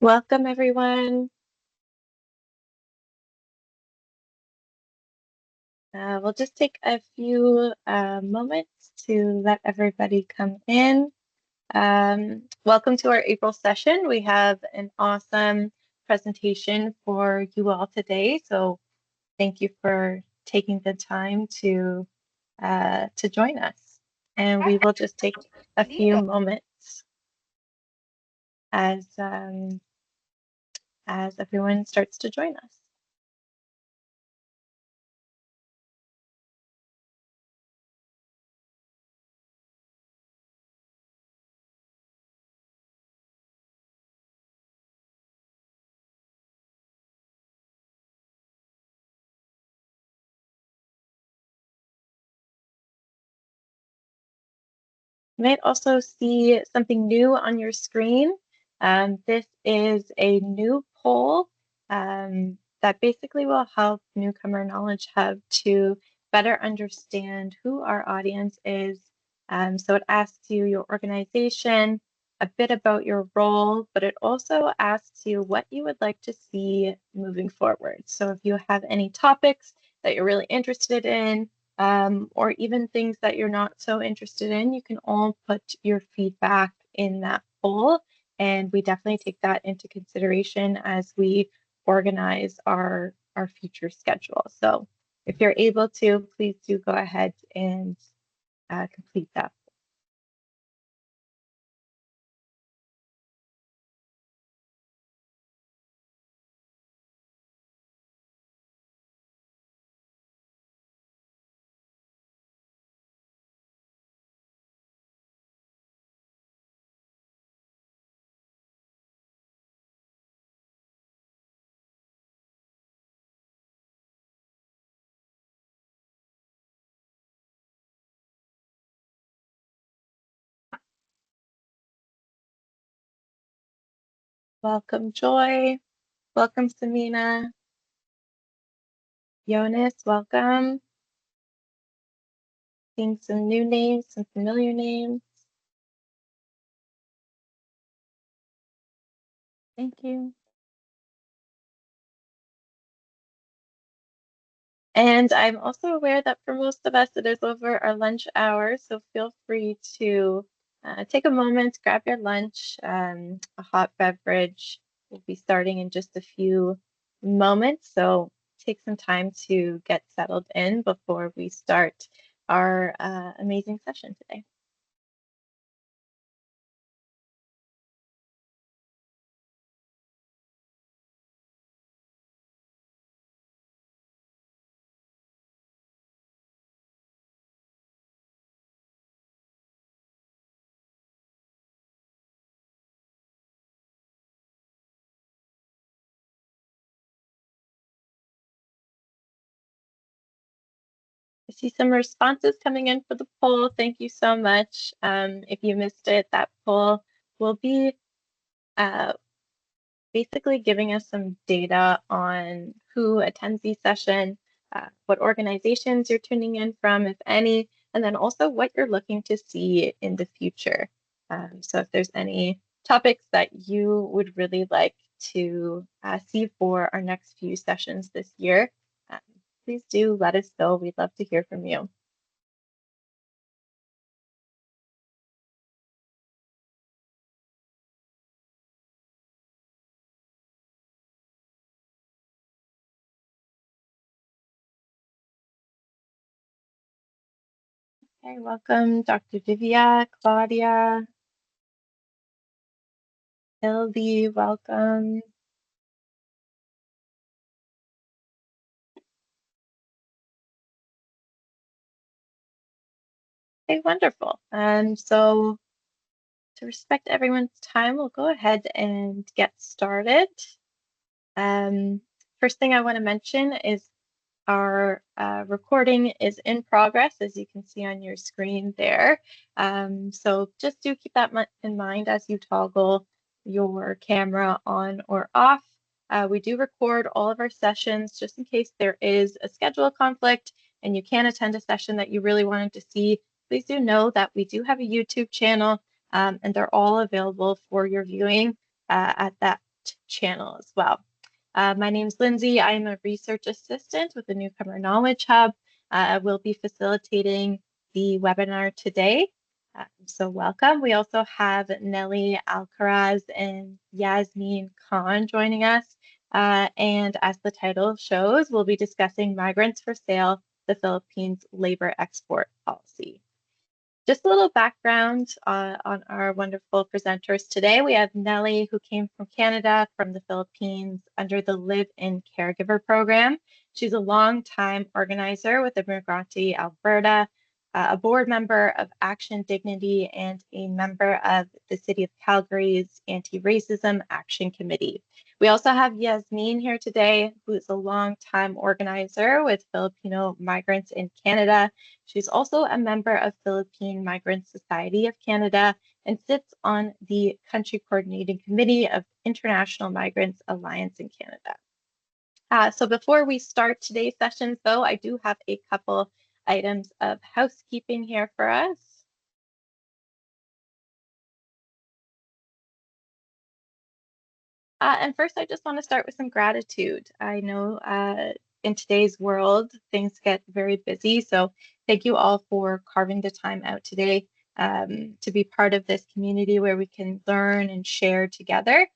Welcome, everyone. We'll just take a few moments to let everybody come in. Welcome to our April session. We have an awesome presentation for you all today. So thank you for taking the time to join us. And we will just take a few moments as everyone starts to join us. You might also see something new on your screen. This is a new poll that basically will help Newcomer Knowledge Hub to better understand who our audience is. So it asks you your organization, a bit about your role, but it also asks you what you would like to see moving forward. So if you have any topics that you're really interested in, or even things that you're not so interested in, you can all put your feedback in that poll. And we definitely take that into consideration as we organize our future schedule. So if you're able to, please do go ahead and complete that. Welcome, Joy. Welcome, Samina. Jonas, welcome. Seeing some new names, some familiar names. Thank you. And I'm also aware that for most of us, it is over our lunch hour, so feel free to take a moment, grab your lunch, a hot beverage. We'll be starting in just a few moments, so take some time to get settled in before we start our amazing session today. I see some responses coming in for the poll. Thank you so much. If you missed it, that poll will be basically giving us some data on who attends the session, what organizations you're tuning in from, if any, and then also what you're looking to see in the future. So if there's any topics that you would really like to see for our next few sessions this year, please do let us know. We'd love to hear from you. Okay, welcome, Dr. Divya, Claudia, Hildy, welcome. Okay, wonderful. So to respect everyone's time, we'll go ahead and get started. First thing I want to mention is our recording is in progress, as you can see on your screen there. So just do keep that in mind as you toggle your camera on or off. We do record all of our sessions just in case there is a schedule conflict and you can't attend a session that you really wanted to see. Please do know that we do have a YouTube channel and they're all available for your viewing at that podcast channel as well. My name is Lindsay. I am a research assistant with the Newcomer Knowledge Hub. I will be facilitating the webinar today. So welcome. We also have Nelly Alcaraz and Yasmin Khan joining us. And as the title shows, we'll be discussing Migrants for Sale, the Philippines Labor Export Policy. Just a little background on our wonderful presenters today. We have Nelly, who came from Canada, from the Philippines, under the Live-In Caregiver Program. She's a longtime organizer with Migrants Alberta, a board member of Action Dignity, and a member of the City of Calgary's Anti-Racism Action Committee. We also have Yasmin here today, who is a longtime organizer with Filipino migrants in Canada. She's also a member of Philippine Migrant Society of Canada and sits on the Country Coordinating Committee of International Migrants Alliance in Canada. So before we start today's sessions, though, I do have a couple items of housekeeping here for us. And first, I just want to start with some gratitude. I know in today's world, things get very busy. So thank you all for carving the time out today to be part of this community where we can learn and share together.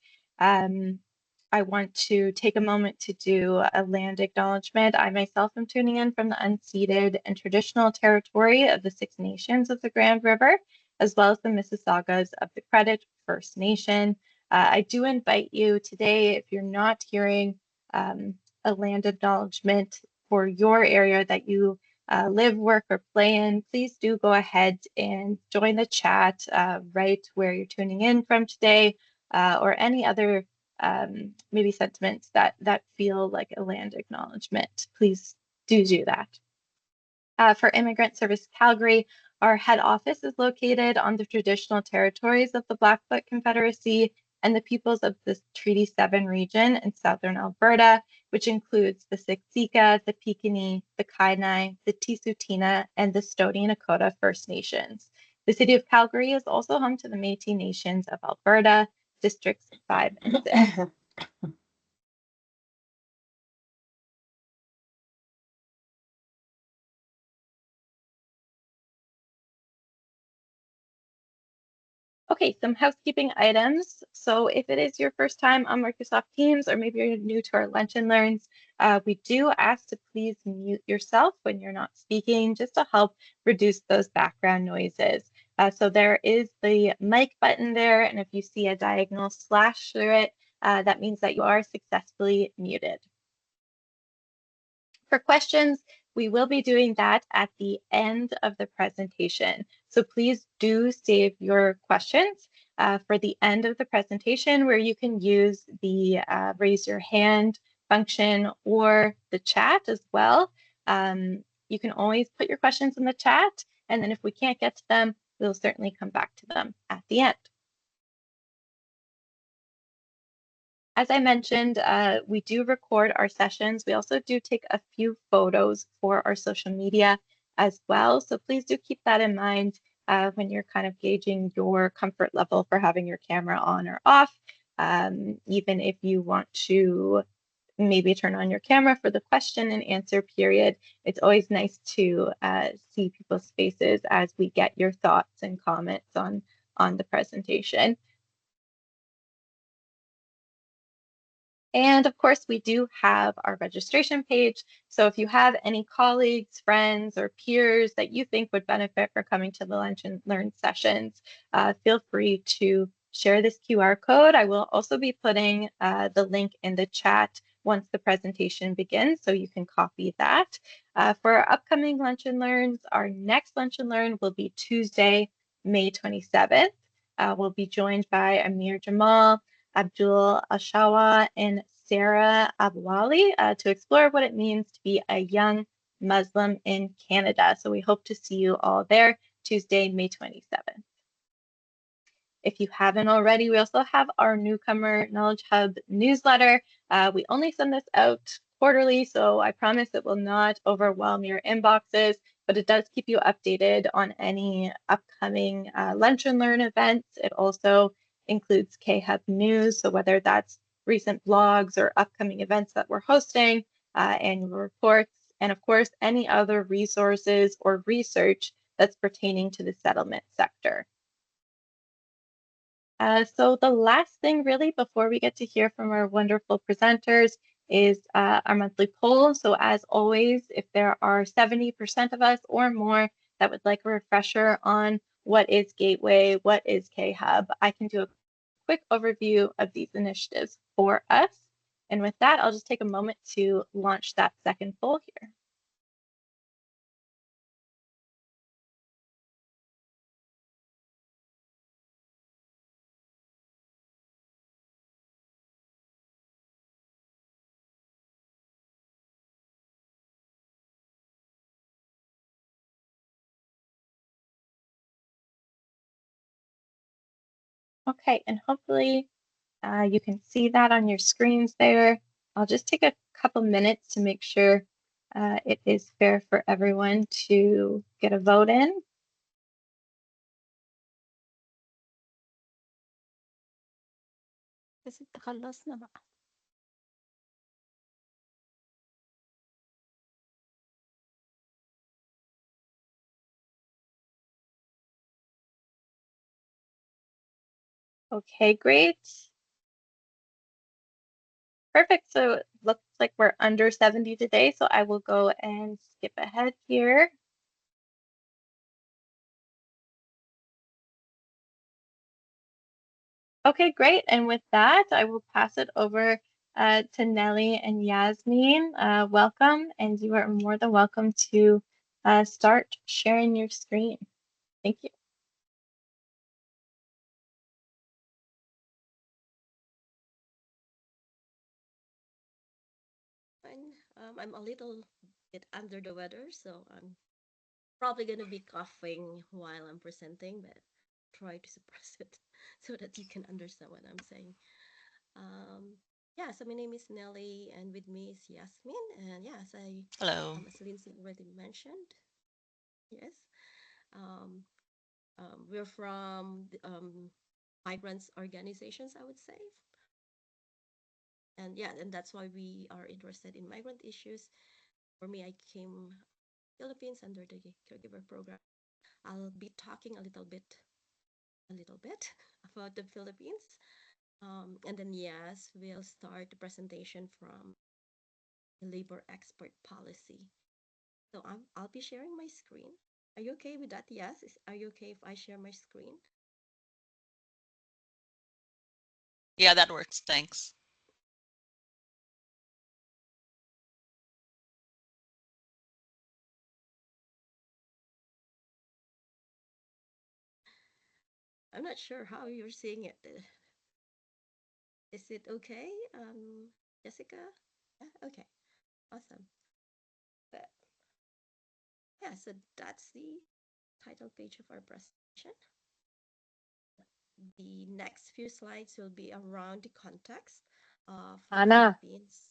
I want to take a moment to do a land acknowledgement. I myself am tuning in from the unceded and traditional territory of the Six Nations of the Grand River, as well as the Mississaugas of the Credit First Nation. I do invite you today, if you're not hearing a land acknowledgement for your area that you live, work, or play in, please do go ahead and join the chat right where you're tuning in from today, or any other maybe sentiments that feel like a land acknowledgement. Please do that. For Immigrant Service Calgary, our head office is located on the traditional territories of the Blackfoot Confederacy and the peoples of the Treaty 7 region in southern Alberta, which includes the Siksika, the Piikani, the Kainai, the Tisuut'ina, and the Stoney Nakoda First Nations. The city of Calgary is also home to the Métis Nations of Alberta, Districts 5 and 6. Okay, some housekeeping items. So if it is your first time on Microsoft Teams, or maybe you're new to our Lunch and Learns, we do ask to please mute yourself when you're not speaking, just to help reduce those background noises. So there is the mic button there, and if you see a diagonal slash through it, that means that you are successfully muted. For questions, we will be doing that at the end of the presentation. So please do save your questions for the end of the presentation, where you can use the raise your hand function or the chat as well. You can always put your questions in the chat, and then if we can't get to them, we'll certainly come back to them at the end. As I mentioned, we do record our sessions. We also do take a few photos for our social media as well. So please do keep that in mind when you're kind of gauging your comfort level for having your camera on or off. Even if you want to maybe turn on your camera for the question and answer period, it's always nice to see people's faces as we get your thoughts and comments on the presentation. And of course, we do have our registration page. So if you have any colleagues, friends, or peers that you think would benefit from coming to the Lunch and Learn sessions, feel free to share this QR code. I will also be putting the link in the chat once the presentation begins, so you can copy that. For our upcoming Lunch and Learns, our next Lunch and Learn will be Tuesday, May 27th. We'll be joined by Amir Jamal, Abdul Ashawa, and Sarah Abwali to explore what it means to be a young Muslim in Canada. So we hope to see you all there Tuesday, May 27th. If you haven't already, we also have our Newcomer Knowledge Hub newsletter. We only send this out quarterly, so I promise it will not overwhelm your inboxes, but it does keep you updated on any upcoming Lunch and Learn events. It also includes K-Hub news, so whether that's recent blogs or upcoming events that we're hosting, annual reports, and of course, any other resources or research that's pertaining to the settlement sector. So the last thing really before we get to hear from our wonderful presenters is our monthly poll. So as always, if there are 70% of us or more that would like a refresher on what is Gateway, what is K-Hub, I can do a quick overview of these initiatives for us. And with that, I'll just take a moment to launch that second poll here. Okay, and hopefully you can see that on your screens there. I'll just take a couple minutes to make sure it is fair for everyone to get a vote in. Okay, great. Perfect. So it looks like we're under 70 today, so I will go and skip ahead here. Okay, great. And with that, I will pass it over to Nelly and Yasmin. Welcome, and you are more than welcome to start sharing your screen. Thank you. Fine. I'm a little bit under the weather, so I'm probably going to be coughing while I'm presenting, but try to suppress it so that you can understand what I'm saying. Um, yeah, so my name is Nelly, and with me is Yasmin. And yes, Hello. as Lindsay already mentioned, yes, um, we're from migrants organizations, I would say. And yeah, and that's why we are interested in migrant issues. For me, I came Philippines under the caregiver program. I'll be talking a little bit about the Philippines. And then yes, we'll start the presentation from the labor expert policy. So I'll be sharing my screen. Are you okay with that? Yes. Are you okay if I share my screen? Yeah, that works. Thanks. I'm not sure how you're seeing it. Is it okay, Jessica? Yeah. Okay. Awesome. But yeah, so that's the title page of our presentation. The next few slides will be around the context of the Ana, Philippines.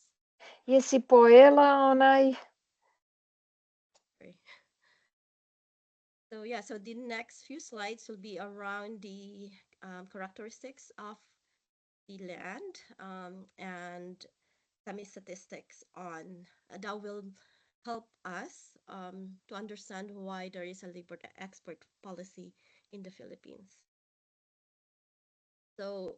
je si pojela onaj? Sorry. So yeah, so the next few slides will be around the characteristics of the land and some statistics on that will help us to understand why there is a labor export policy in the Philippines. So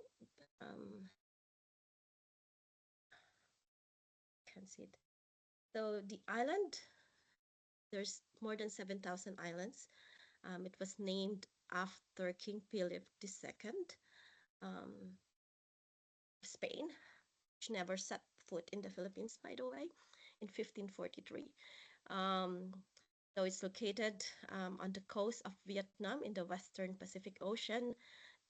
can see it. So the island, there's more than 7,000 islands. It was named after King Philip II um, of Spain, which never set foot in the Philippines, by the way, in 1543. Um, so it's located on the coast of Vietnam in the Western Pacific Ocean.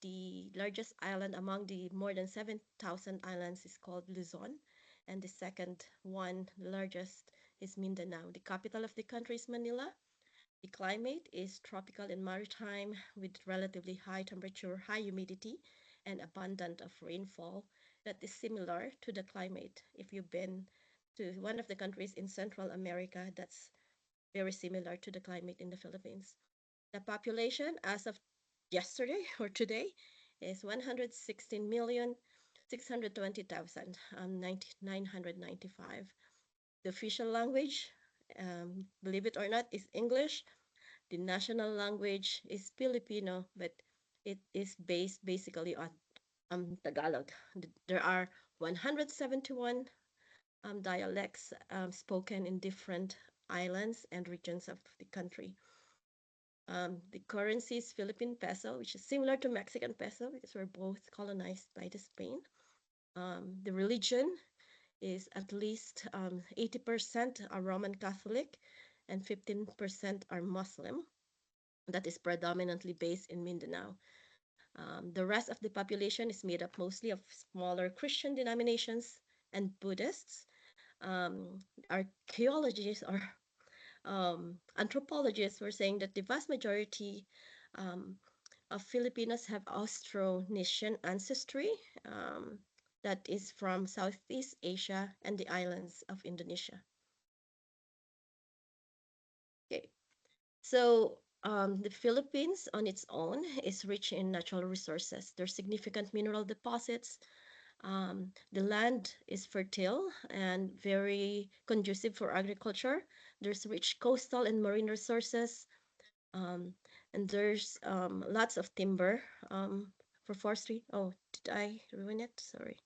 The largest island among the more than 7,000 islands is called Luzon, and the second one, the largest, is Mindanao. The capital of the country is Manila. The climate is tropical and maritime with relatively high temperature, high humidity, and abundant of rainfall that is similar to the climate if you've been to one of the countries in Central America that's very similar to the climate in the Philippines. The population as of yesterday or today is 116 620,000, 995. The official language, believe it or not, is English. The national language is Filipino, but it is based basically on Tagalog. There are 171 dialects spoken in different islands and regions of the country. The currency is Philippine peso, which is similar to Mexican peso because we're both colonized by the Spain. The religion is at least 80% are Roman Catholic and 15% are Muslim. That is predominantly based in Mindanao. The rest of the population is made up mostly of smaller Christian denominations and Buddhists. Archaeologists or anthropologists were saying that the vast majority um, of Filipinos have Austronesian ancestry that is from Southeast Asia and the islands of Indonesia. Okay, so the Philippines on its own is rich in natural resources. There's significant mineral deposits. The land is fertile and very conducive for agriculture. There's rich coastal and marine resources. Um, and there's lots of timber for forestry. Oh, did I ruin it? Sorry.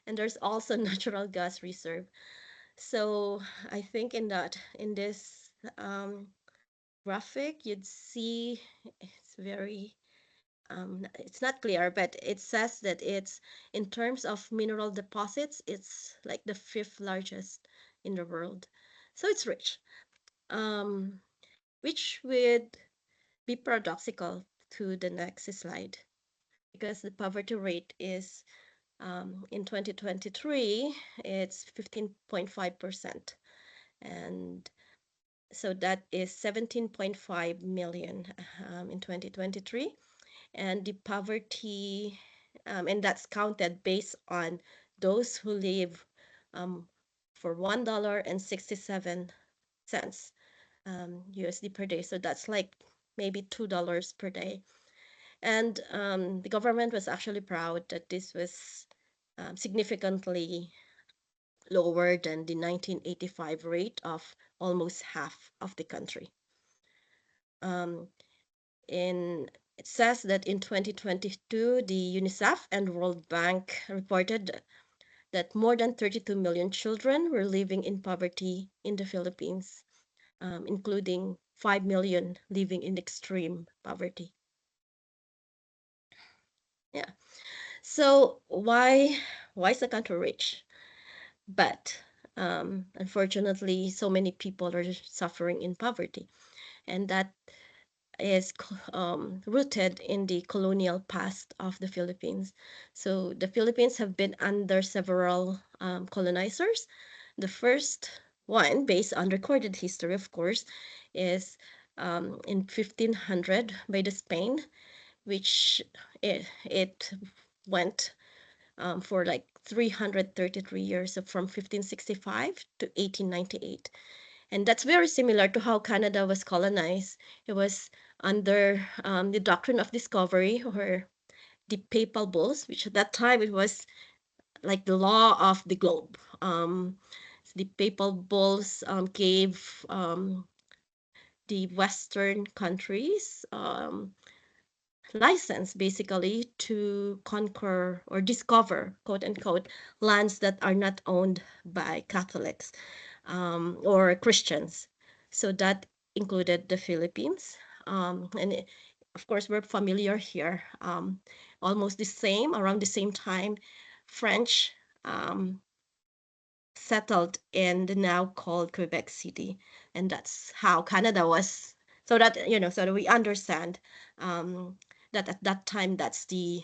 And there's also natural gas reserve. So I think in this graphic, you'd see it's very it's not clear, but it says that it's in terms of mineral deposits, it's like the fifth largest in the world. So it's rich, which would be paradoxical to the next slide because the poverty rate is in 2023, it's 15.5%. And so that is 17.5 million in 2023. And the poverty, and that's counted based on those who live for $1.67 USD per day. So that's like maybe $2 per day. And the government was actually proud that this was significantly lower than the 1985 rate of almost half of the country. It says that in 2022, the UNICEF and World Bank reported that more than 32 million children were living in poverty in the Philippines, including 5 million living in extreme poverty. Yeah. So why is the country rich? But unfortunately, so many people are suffering in poverty, and that is rooted in the colonial past of the Philippines. So the Philippines have been under several colonizers. The first one, based on recorded history, of course, is in 1500 by the Spain, which it went for like 333 years, so from 1565 to 1898. And that's very similar to how Canada was colonized. It was under the doctrine of discovery or the papal bulls, which at that time it was like the law of the globe. The papal bulls gave the Western countries license basically to conquer or discover, quote unquote, lands that are not owned by Catholics or Christians. So that included the Philippines. Of course, we're familiar here. Almost the same, around the same time, French settled in the now called Quebec City. And that's how Canada was. So that, so that we understand that at that time, that's the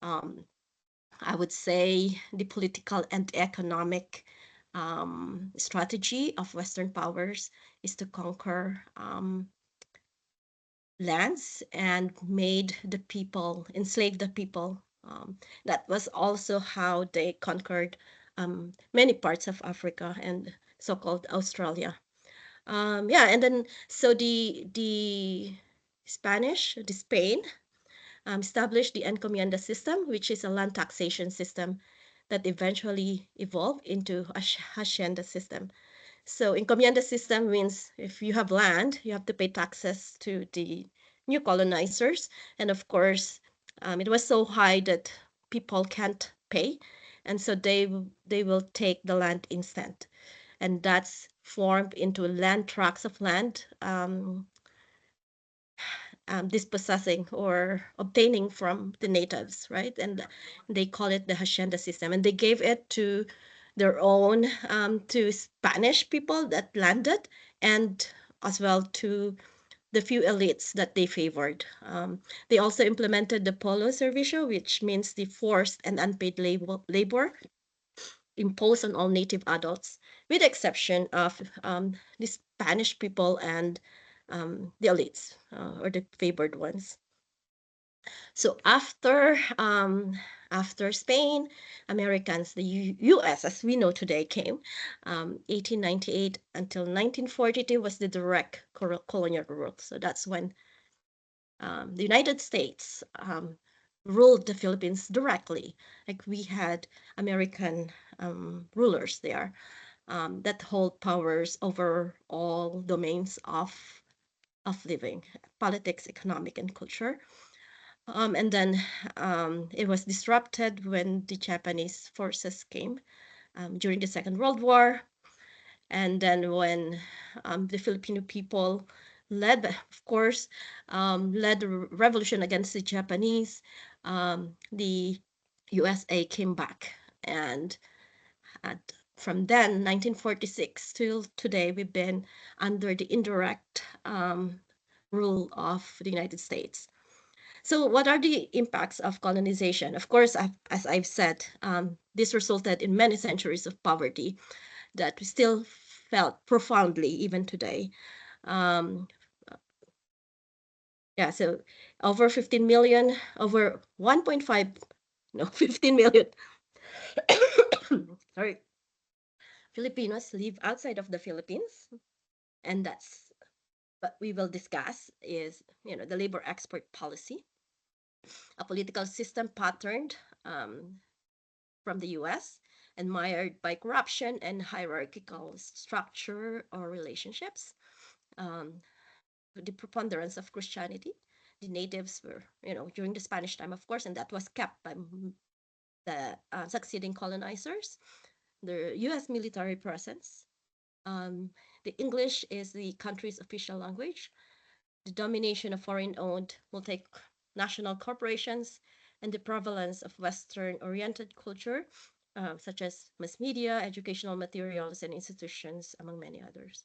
I would say the political and economic strategy of Western powers is to conquer lands and enslaved the people. That was also how they conquered many parts of Africa and so-called Australia. Yeah, and then so the Spain established the encomienda system, which is a land taxation system that eventually evolved into a hacienda system. So encomienda system means if you have land, you have to pay taxes to the new colonizers. And of course, it was so high that people can't pay. And so they will take the land instead. And that's formed into land tracts of land, dispossessing or obtaining from the natives, right? And they call it the hacienda system. And they gave it to their own, to Spanish people that landed, and as well to the few elites that they favored. They also implemented the polo servicio, which means the forced and unpaid labor imposed on all native adults, with the exception of the Spanish people and the elites, or the favored ones. So after Spain, Americans, the U.S. as we know today came. 1898 until 1942 was the direct colonial rule. So that's when the United States ruled the Philippines directly. Like we had American rulers there that hold powers over all domains of living, politics, economic, and culture. And then it was disrupted when the Japanese forces came during the Second World War. And then when the Filipino people led, of course, led the revolution against the Japanese, the USA came back. And from then, 1946 till today, we've been under the indirect rule of the United States. So what are the impacts of colonization? Of course, as I've said, this resulted in many centuries of poverty that we still felt profoundly even today. Yeah, so over 15 million, over 1.5, no, 15 million, sorry, Filipinos live outside of the Philippines. And that's what we will discuss is, the labor export policy, a political system patterned from the US and mired by corruption and hierarchical structure or relationships. The preponderance of Christianity. The natives were, during the Spanish time, of course, and that was kept by the succeeding colonizers. The US military presence. The English is the country's official language. The domination of foreign-owned multinational corporations, and the prevalence of Western-oriented culture, such as mass media, educational materials, and institutions, among many others.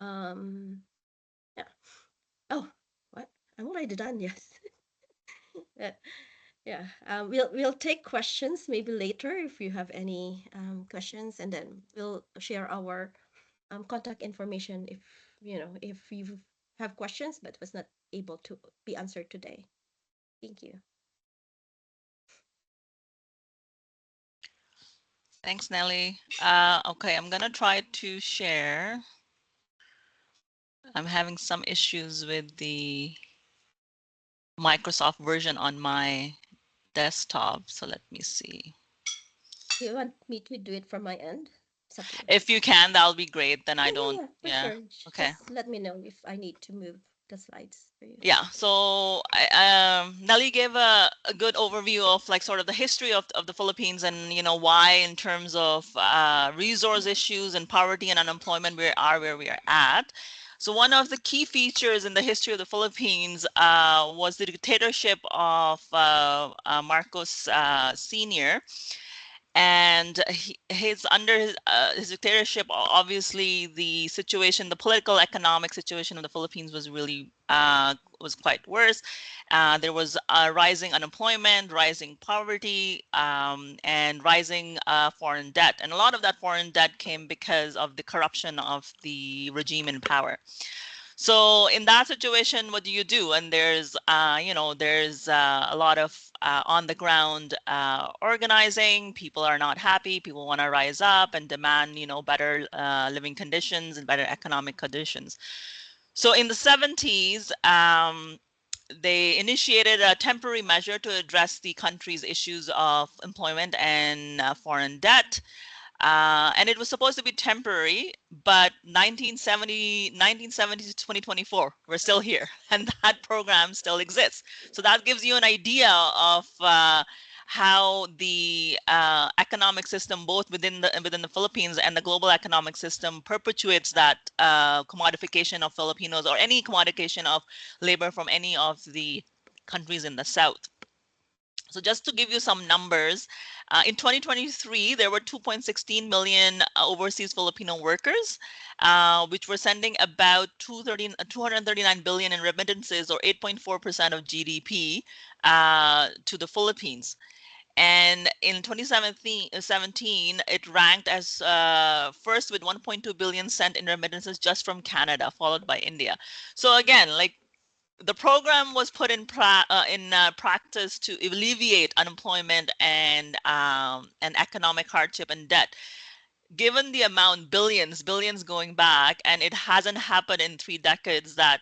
Yeah. Oh, what? I'm already done. Yes. Yeah. We'll take questions maybe later if you have any questions, and then we'll share our contact information if you have questions but was not able to be answered today. Thank you. Thanks, Nelly. Okay, I'm gonna try to share. I'm having some issues with the Microsoft version on my desktop, so let me see. Do you want me to do it from my end? It's up to you. If you can, that'll be great. Then I don't. Yeah, for Yeah. sure. Okay. Just let me know if I need to move the slides for you. Yeah, so Nelly gave a good overview of like sort of the history of the Philippines and why in terms of resource issues and poverty and unemployment we are where we are at. So one of the key features in the history of the Philippines was the dictatorship of Marcos Sr. And his under his dictatorship, obviously the situation, the political economic situation of the Philippines was really was quite worse. There was rising unemployment, rising poverty, and rising foreign debt, and a lot of that foreign debt came because of the corruption of the regime in power. So in that situation, what do you do? And there's, there's a lot of on the ground organizing. People are not happy. People want to rise up and demand, better living conditions and better economic conditions. So in the 70s, they initiated a temporary measure to address the country's issues of employment and foreign debt. And it was supposed to be temporary, but 1970 to 2024, we're still here, and that program still exists. So that gives you an idea of how the economic system, both within the Philippines and the global economic system, perpetuates that commodification of Filipinos or any commodification of labor from any of the countries in the South. So just to give you some numbers, in 2023, there were 2.16 million overseas Filipino workers, which were sending about 239 billion in remittances, or 8.4% of GDP, to the Philippines. And in 2017, it ranked as first with 1.2 billion sent in remittances just from Canada, followed by India. So again, like, the program was put in practice to alleviate unemployment and economic hardship and debt. Given the amount, billions going back, and it hasn't happened in 3 decades that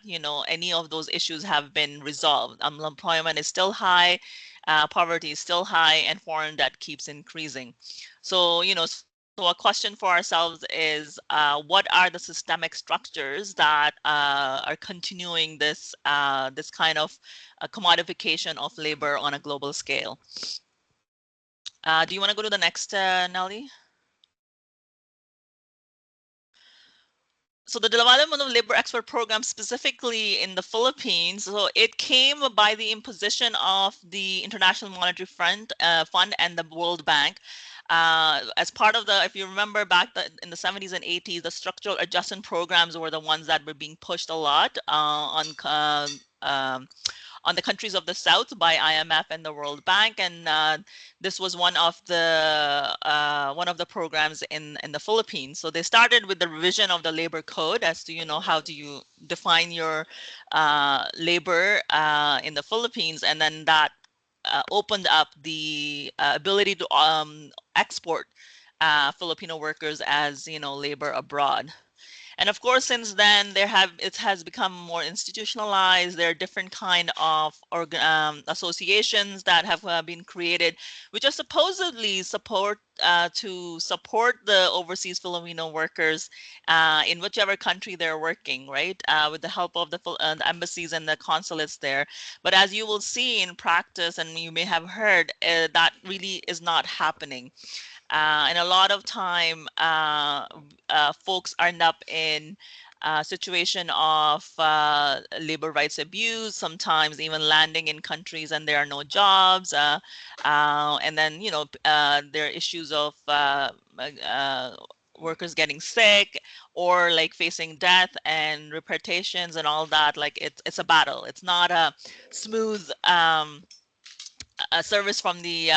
any of those issues have been resolved. Unemployment is still high, poverty is still high, and foreign debt keeps increasing. So so a question for ourselves is, what are the systemic structures that are continuing this this kind of commodification of labor on a global scale? Do you want to go to the next, Nelly? So the development of labor export program specifically in the Philippines, so it came by the imposition of the International Monetary Fund and the World Bank. As part of if you remember back in the 70s and 80s, the structural adjustment programs were the ones that were being pushed a lot on the countries of the South by IMF and the World Bank, and this was one of the programs in the Philippines. So they started with the revision of the labor code as to how do you define your labor in the Philippines, and then that opened up the ability to export Filipino workers as labor abroad. And of course, since then, it has become more institutionalized. There are different kind of associations that have been created, which are supposedly to support the overseas Filipino workers in whichever country they're working, right? With the help of the embassies and the consulates there. But as you will see in practice, and you may have heard, that really is not happening. And a lot of time, folks end up in a situation of labor rights abuse, sometimes even landing in countries and there are no jobs. And then, there are issues of workers getting sick, or like facing death and repatriations and all that. Like, it's a battle. It's not a smooth a service from the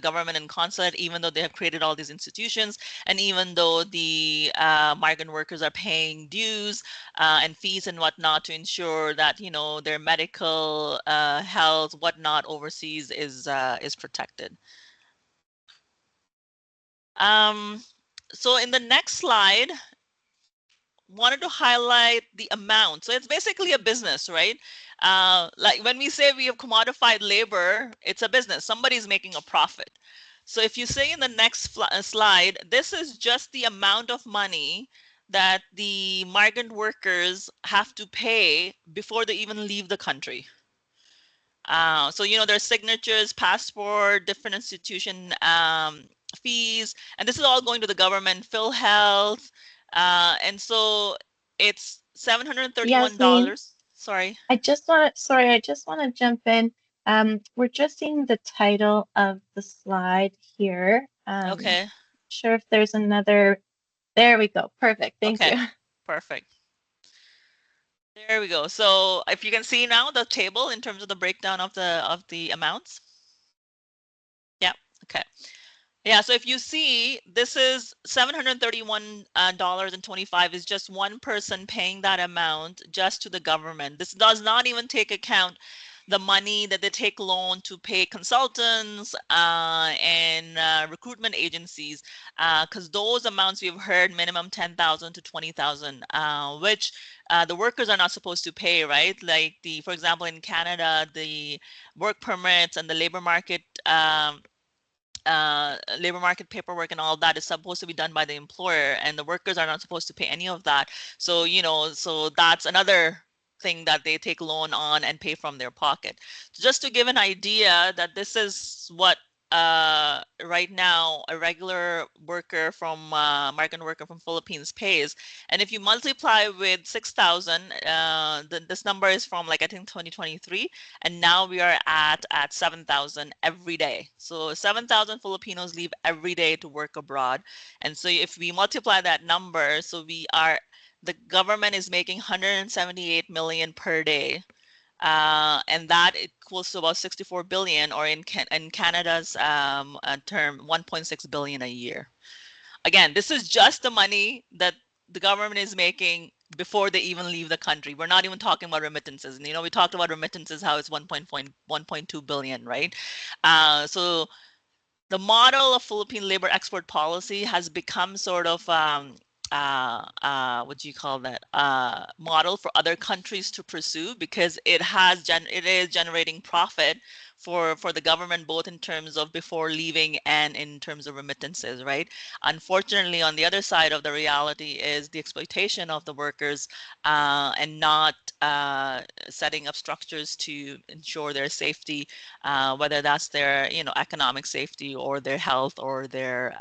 government and consulate, even though they have created all these institutions, and even though the migrant workers are paying dues and fees and whatnot to ensure that their medical health, whatnot, overseas is protected. So in the next slide, wanted to highlight the amount. So it's basically a business, right? Like when we say we have commodified labor, it's a business. Somebody's making a profit. So if you say in the next slide, this is just the amount of money that the migrant workers have to pay before they even leave the country. So there's signatures, passport, different institution fees, and this is all going to the government, PhilHealth, and so it's Yasmin, $731. Sorry. I just want to, sorry, I just want to jump in. We're just seeing the title of the slide here. Okay. Sure if there's another. There we go. Perfect. Thank Okay. you. Perfect. There we go. So if you can see now the table in terms of the breakdown of the amounts. Yeah. Okay. Yeah, so if you see, this is $731.25 is just one person paying that amount just to the government. This does not even take account the money that they take loan to pay consultants and recruitment agencies, because those amounts we've heard minimum 10,000 to 20,000, which the workers are not supposed to pay, right? Like for example, in Canada, the work permits and the labor market paperwork and all that is supposed to be done by the employer, and the workers are not supposed to pay any of that. So, so that's another thing that they take loan on and pay from their pocket. So just to give an idea that this is what right now a regular worker from migrant worker from Philippines pays, and if you multiply with 6,000, this number is from like I think 2023, and now we are at 7,000 every day. So 7,000 Filipinos leave every day to work abroad, and so if we multiply that number, so the government is making 178 million per day, and that equals to about 64 billion, or in Canada's term, 1.6 billion a year. Again, this is just the money that the government is making before they even leave the country. We're not even talking about remittances. And, we talked about remittances, how it's 1.2 billion, right? So the model of Philippine labor export policy has become sort of what do you call that, model for other countries to pursue, because it is generating profit for the government, both in terms of before leaving and in terms of remittances, right? Unfortunately, on the other side of the reality is the exploitation of the workers, and not setting up structures to ensure their safety, whether that's their economic safety or their health or their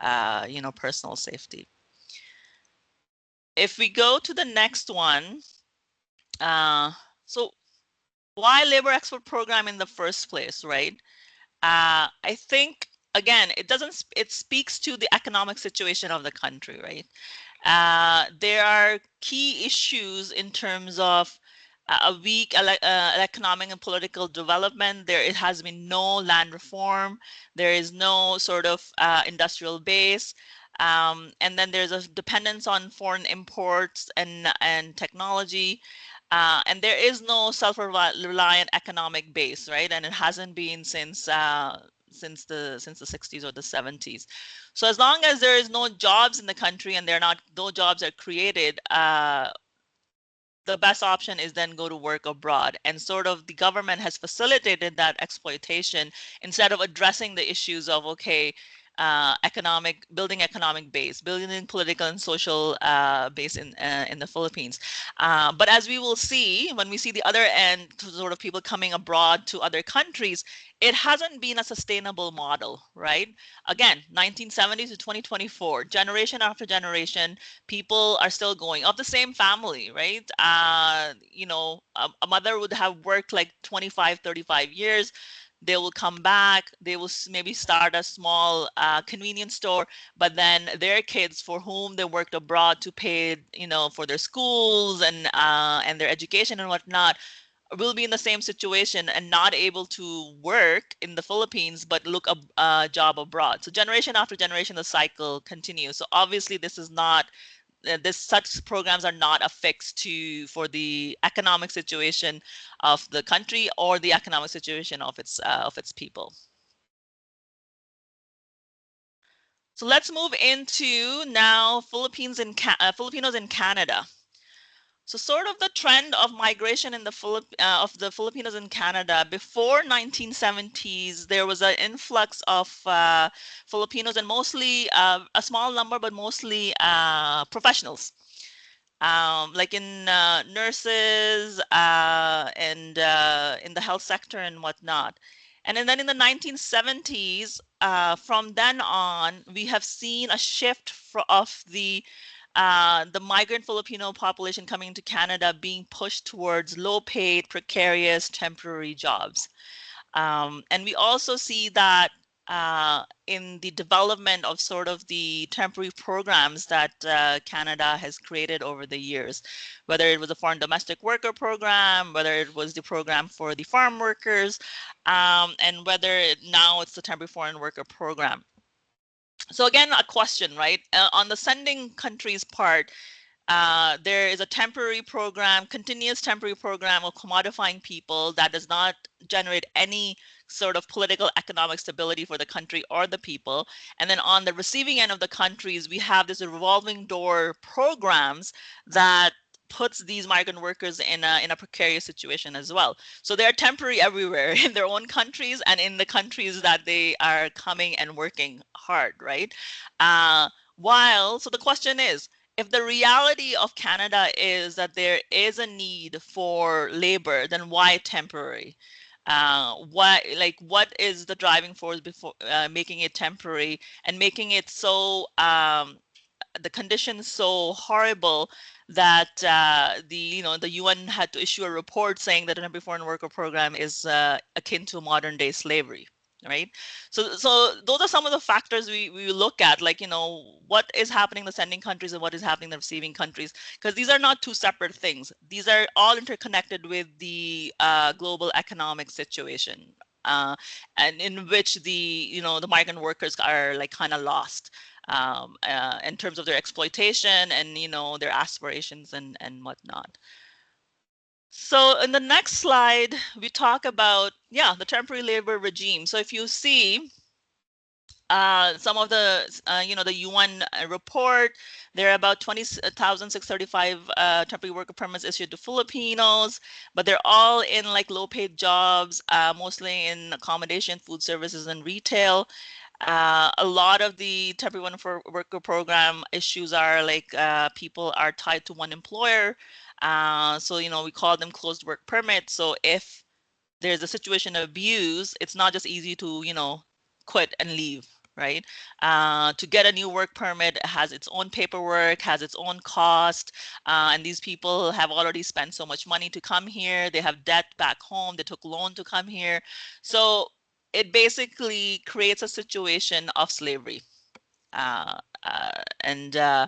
personal safety. If we go to the next one, so why labor export program in the first place, right? I think again, it speaks to the economic situation of the country, right? There are key issues in terms of a weak economic and political development. It has been no land reform. There is no sort of industrial base. And then there's a dependence on foreign imports and technology. And there is no self-reliant economic base, right? And it hasn't been since the 60s or the 70s. So as long as there is no jobs in the country and no jobs are created, the best option is then go to work abroad. And sort of the government has facilitated that exploitation instead of addressing the issues of, okay, building economic base, building political and social base in the Philippines. But as we will see, when we see the other end, sort of people coming abroad to other countries, it hasn't been a sustainable model, right? Again, 1970 to 2024, generation after generation, people are still going of the same family, right? A mother would have worked like 25, 35 years. They will come back. They will maybe start a small convenience store, but then their kids, for whom they worked abroad to pay, for their schools and their education and whatnot, will be in the same situation and not able to work in the Philippines, but look a job abroad. So generation after generation, the cycle continues. So obviously, this is not such programs are not affixed for the economic situation of the country or the economic situation of its people. So let's move into now Filipinos in Canada. So sort of the trend of migration in of the Filipinos in Canada before 1970s, there was an influx of Filipinos, and mostly a small number, but mostly professionals. Like in nurses and in the health sector and whatnot. And then in the 1970s, from then on, we have seen a shift of the migrant Filipino population coming to Canada being pushed towards low-paid, precarious, temporary jobs. And we also see that in the development of sort of the temporary programs that Canada has created over the years, whether it was a foreign domestic worker program, whether it was the program for the farm workers, and whether now it's the temporary foreign worker program. So again, a question, right? On the sending country's part, there is a temporary program, continuous temporary program of commodifying people that does not generate any sort of political economic stability for the country or the people. And then on the receiving end of the countries, we have this revolving door programs that puts these migrant workers in a precarious situation as well. So they're temporary everywhere in their own countries and in the countries that they are coming and working hard, right? So the question is, if the reality of Canada is that there is a need for labor, then why temporary? What is the driving force before making it temporary and making it so the conditions so horrible that the UN had to issue a report saying that the temporary foreign worker program is akin to modern day slavery, right? So those are some of the factors we look at, like, what is happening in the sending countries and what is happening in the receiving countries, because these are not two separate things. These are all interconnected with the global economic situation, and in which the migrant workers are like kind of lost in terms of their exploitation and their aspirations and whatnot. So in the next slide, we talk about the temporary labor regime. So if you see some of the UN report, there are about 20,635 temporary worker permits issued to Filipinos, but they're all in like low-paid jobs, mostly in accommodation, food services, and retail. A lot of the temporary worker program issues are like people are tied to one employer. So, we call them closed work permits. So if there's a situation of abuse, it's not just easy to, quit and leave, right? To get a new work permit has its own paperwork, has its own cost, and these people have already spent so much money to come here. They have debt back home. They took loan to come here. So it basically creates a situation of slavery. Uh, uh, and uh,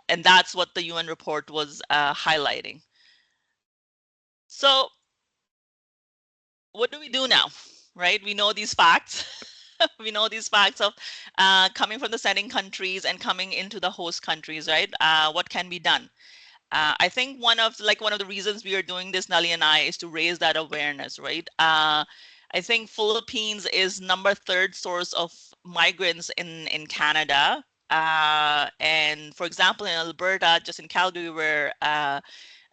and that's what the UN report was highlighting. So what do we do now, right? We know these facts. We know these facts of coming from the sending countries and coming into the host countries, right? What can be done? I think one of the reasons we are doing this, Nali and I, is to raise that awareness, right? I think Philippines is number third source of migrants in Canada. And for example, in Alberta, just in Calgary, where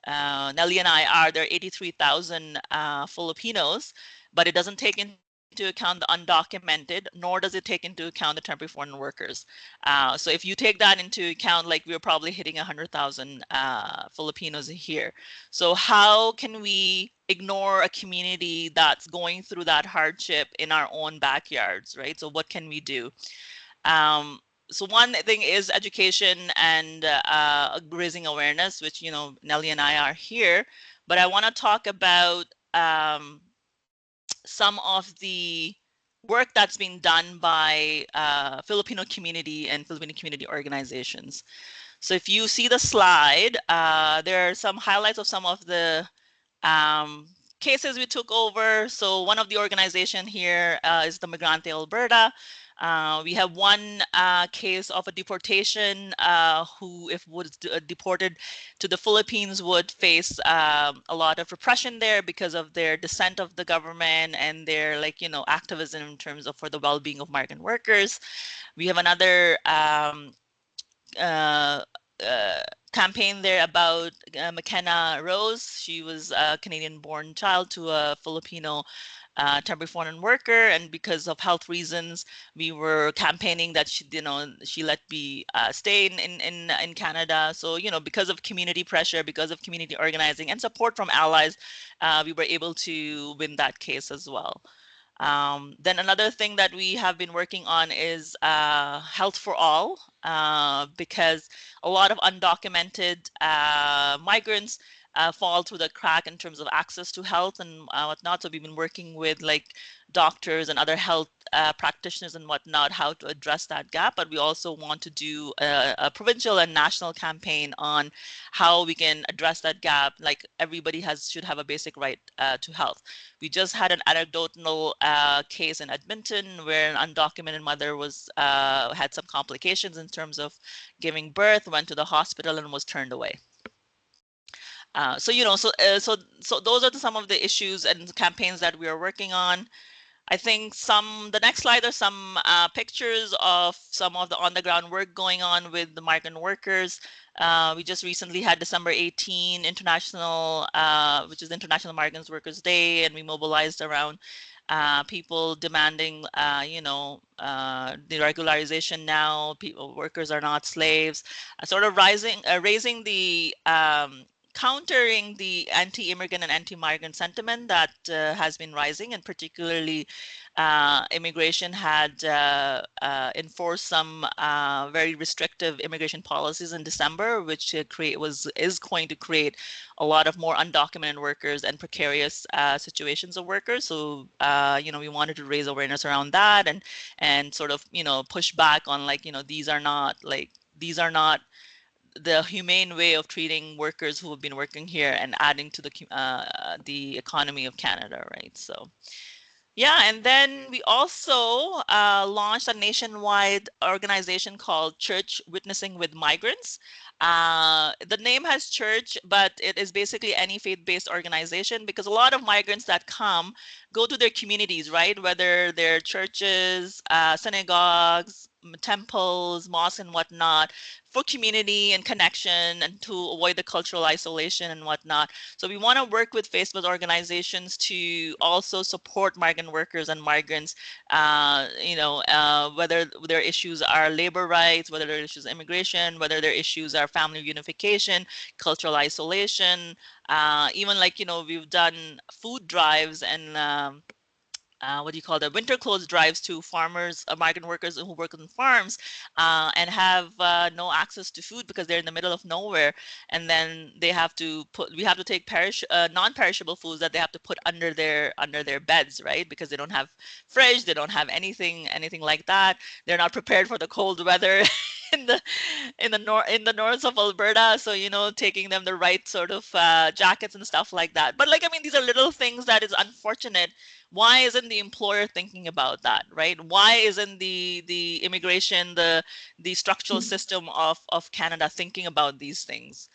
Nelly and I are, there are 83,000 Filipinos, but it doesn't take into account the undocumented, nor does it take into account the temporary foreign workers. So if you take that into account, like we're probably hitting 100,000 Filipinos here. So how can we ignore a community that's going through that hardship in our own backyards, right? So what can we do? Um, so one thing is education and raising awareness, which Nelly and I are here. But I want to talk about some of the work that's being done by Filipino community and Filipino community organizations. So if you see the slide, there are some highlights of some of the um, cases we took over. So one of the organization here is the Migrante Alberta. We have one case of a deportation who, if was deported to the Philippines, would face a lot of repression there because of their dissent of the government and their activism in terms of for the well-being of migrant workers. We have another uh, uh, campaign there about McKenna Rose. She was a Canadian-born child to a Filipino temporary foreign worker, and because of health reasons, we were campaigning that she let be stay in Canada. So because of community pressure, because of community organizing and support from allies, we were able to win that case as well. Then another thing that we have been working on is health for all, because a lot of undocumented migrants fall through the crack in terms of access to health and whatnot. So we've been working with like doctors and other health practitioners and whatnot, how to address that gap. But we also want to do a provincial and national campaign on how we can address that gap. Like everybody should have a basic right to health. We just had an anecdotal case in Edmonton where an undocumented mother was had some complications in terms of giving birth, went to the hospital and was turned away. So those are some of the issues and campaigns that we are working on. I think the next slide are some pictures of some of the on-the-ground work going on with the migrant workers. We just recently had December 18 International, which is International Migrant Workers Day, and we mobilized around people demanding, the regularization now. Workers are not slaves. Sort of raising the countering the anti-immigrant and anti-migrant sentiment that has been rising, and particularly immigration had enforced some very restrictive immigration policies in December, which is going to create a lot of more undocumented workers and precarious situations of workers. So we wanted to raise awareness around that and sort of push back on these are not the humane way of treating workers who have been working here and adding to the economy of Canada, right? So yeah, and then we also launched a nationwide organization called Church Witnessing with Migrants. The name has church, but it is basically any faith-based organization, because a lot of migrants that come go to their communities, right? Whether they're churches, synagogues, temples, mosques, and whatnot, for community and connection and to avoid the cultural isolation and whatnot. So we want to work with faith-based organizations to also support migrant workers and migrants, whether their issues are labor rights, whether their issues are immigration, whether their issues are family unification, cultural isolation, even we've done food drives and what do you call that, winter clothes drives to farmers, migrant workers who work on farms and have no access to food because they're in the middle of nowhere, and then we have to take non-perishable foods that they have to put under their beds, right? Because they don't have fridge, they don't have anything like that. They're not prepared for the cold weather in the north of Alberta. So taking them the right sort of jackets and stuff like that. But these are little things that is unfortunate. Why isn't the employer thinking about that, right? Why isn't the immigration, the structural system of Canada thinking about these things?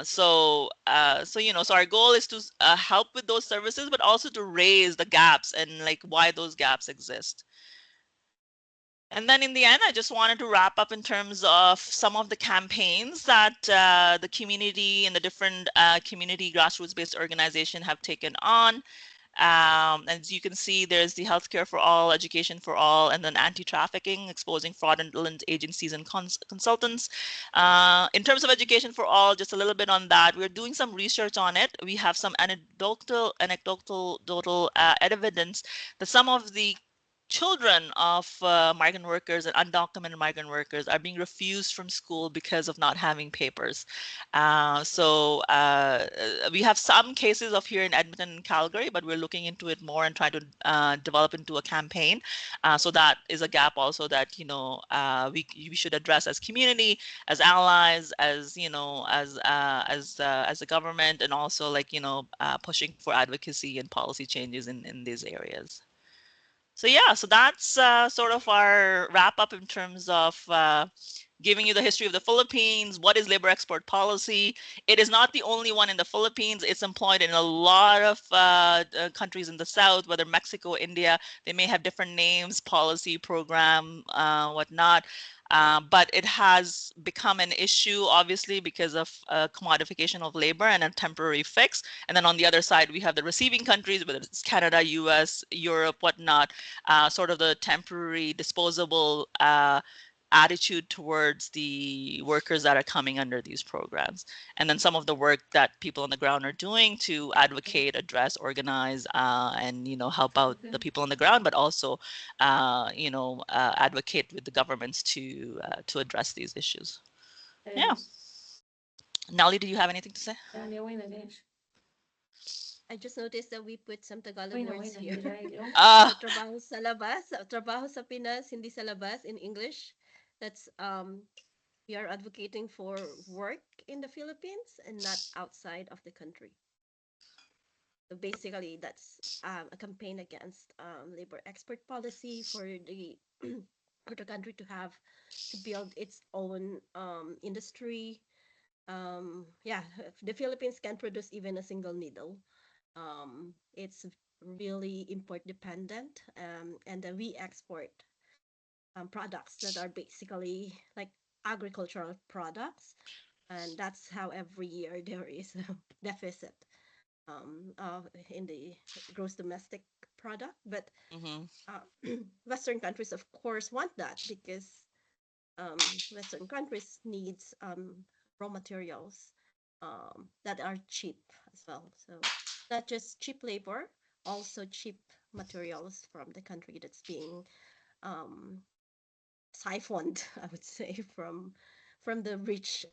So our goal is to help with those services, but also to raise the gaps and why those gaps exist. And then in the end, I just wanted to wrap up in terms of some of the campaigns that the community and the different community grassroots-based organizations have taken on. As you can see, there's the healthcare for all, education for all, and then anti-trafficking, exposing fraudulent agencies and consultants. In terms of education for all, just a little bit on that. We're doing some research on it. We have some anecdotal evidence that some of the children of migrant workers and undocumented migrant workers are being refused from school because of not having papers. We have some cases of here in Edmonton and Calgary, but we're looking into it more and trying to develop into a campaign. So that is a gap also that we should address as community, as allies, as as a government, and also pushing for advocacy and policy changes in these areas. So yeah, so that's sort of our wrap up in terms of giving you the history of the Philippines. What is labor export policy? It is not the only one in the Philippines. It's employed in a lot of countries in the South, whether Mexico, India. They may have different names, policy, program, whatnot. But it has become an issue, obviously, because of commodification of labor and a temporary fix. And then on the other side, we have the receiving countries, whether it's Canada, US, Europe, whatnot, sort of the temporary disposable attitude towards the workers that are coming under these programs. And then some of the work that people on the ground are doing to advocate, address, organize, and help out the people on the ground, but also advocate with the governments to address these issues. Yeah. Nelly, do you have anything to say? I just noticed that we put some Tagalog words here. Uh, So trabaho sa labas, trabaho sa Pinas, hindi sa labas in English. That's we are advocating for work in the Philippines and not outside of the country. So basically, that's a campaign against labor export policy for the for the country to have to build its own industry. Yeah, the Philippines can produce even a single needle. It's really import dependent, and then we export products that are basically like agricultural products, and that's how every year there is a deficit in the gross domestic product. But mhm, Western countries, of course, want that because Western countries needs raw materials that are cheap as well. So not just cheap labor, also cheap materials from the country that's being um, siphoned, I would say, from the rich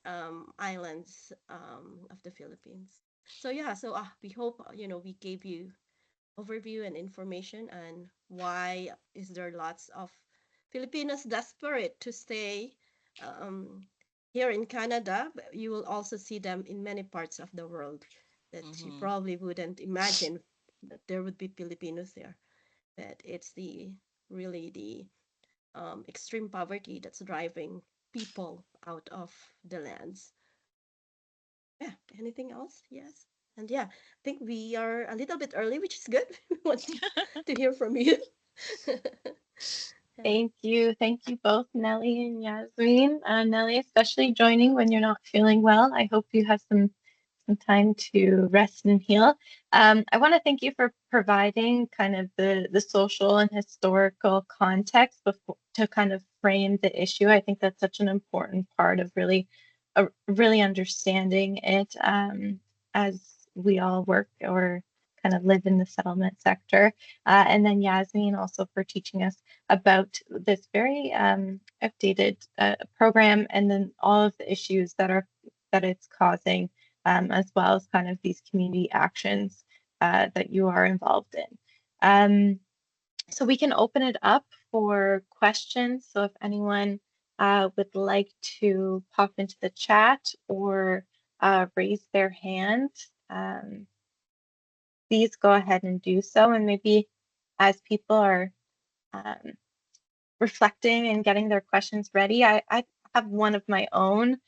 islands of the Philippines. So yeah, so we hope we gave you overview and information on why is there lots of Filipinos desperate to stay um, here in Canada. But you will also see them in many parts of the world that you mhm. probably wouldn't imagine that there would be Filipinos there. But it's the really the extreme poverty that's driving people out of the lands. Yeah, anything else? Yes. And yeah, I think we are a little bit early, which is good. We want to hear from you. Yeah. Thank you both, Nelly and Yasmin. Nelly, especially joining when you're not feeling well. I hope you have some time to rest and heal. I want to thank you for providing kind of the social and historical context before, to kind of frame the issue. I think that's such an important part of really understanding it as we all work or kind of live in the settlement sector. And then Yasmin also for teaching us about this very outdated program and then all of the issues that it's causing as well as kind of these community actions that you are involved in. So we can open it up for questions. So if anyone would like to pop into the chat or raise their hand, please go ahead and do so. And maybe as people are um, reflecting and getting their questions ready. I have one of my own,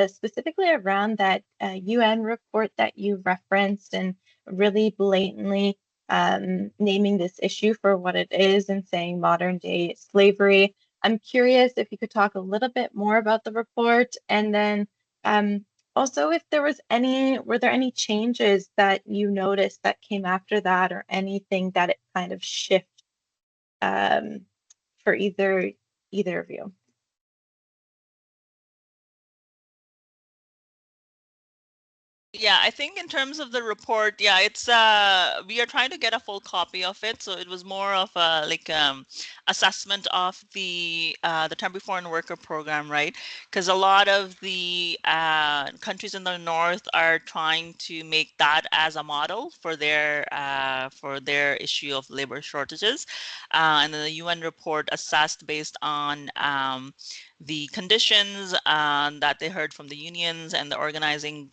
specifically around that UN report that you referenced and really blatantly naming this issue for what it is and saying modern day slavery. I'm curious if you could talk a little bit more about the report and then um, also if were there any changes that you noticed that came after that or anything that it kind of shifted um, for either of you. Yeah, I think in terms of the report, yeah, it's we are trying to get a full copy of it. So it was more of a like assessment of the temporary foreign worker program, right? Because a lot of the countries in the north are trying to make that as a model for their issue of labor shortages, and then the UN report assessed based on the conditions that they heard from the unions and the organizing,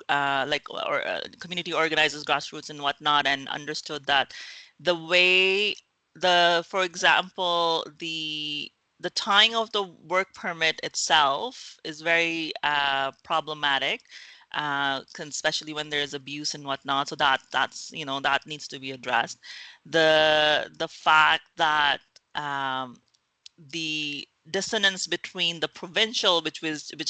community organizers, grassroots, and whatnot, and understood that the way for example, the tying of the work permit itself is very problematic, especially when there's abuse and whatnot. So that's that needs to be addressed. The fact that the dissonance between the provincial, which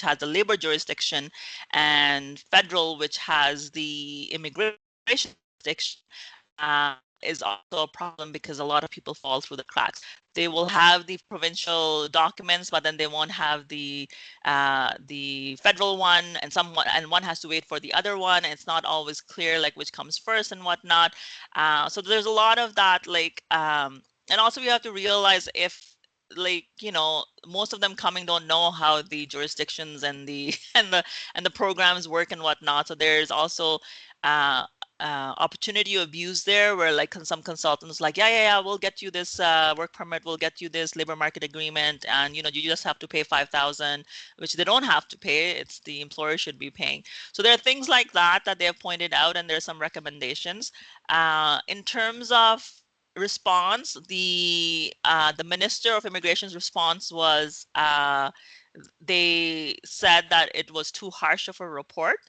has the labor jurisdiction, and federal, which has the immigration jurisdiction, is also a problem because a lot of people fall through the cracks. They will have the provincial documents, but then they won't have the federal one, and one has to wait for the other one. And it's not always clear like which comes first and whatnot. So there's a lot of that, and also we have to realize if like, most of them coming don't know how the jurisdictions and the and the programs work and whatnot. So there's also uh, opportunity abuse there, where like some consultants like, yeah, we'll get you this work permit, we'll get you this labor market agreement, and you just have to pay 5,000, which they don't have to pay. It's the employer should be paying. So there are things like that that they have pointed out, and there's some recommendations. In terms of response, the Minister of Immigration's response was, they said that it was too harsh of a report.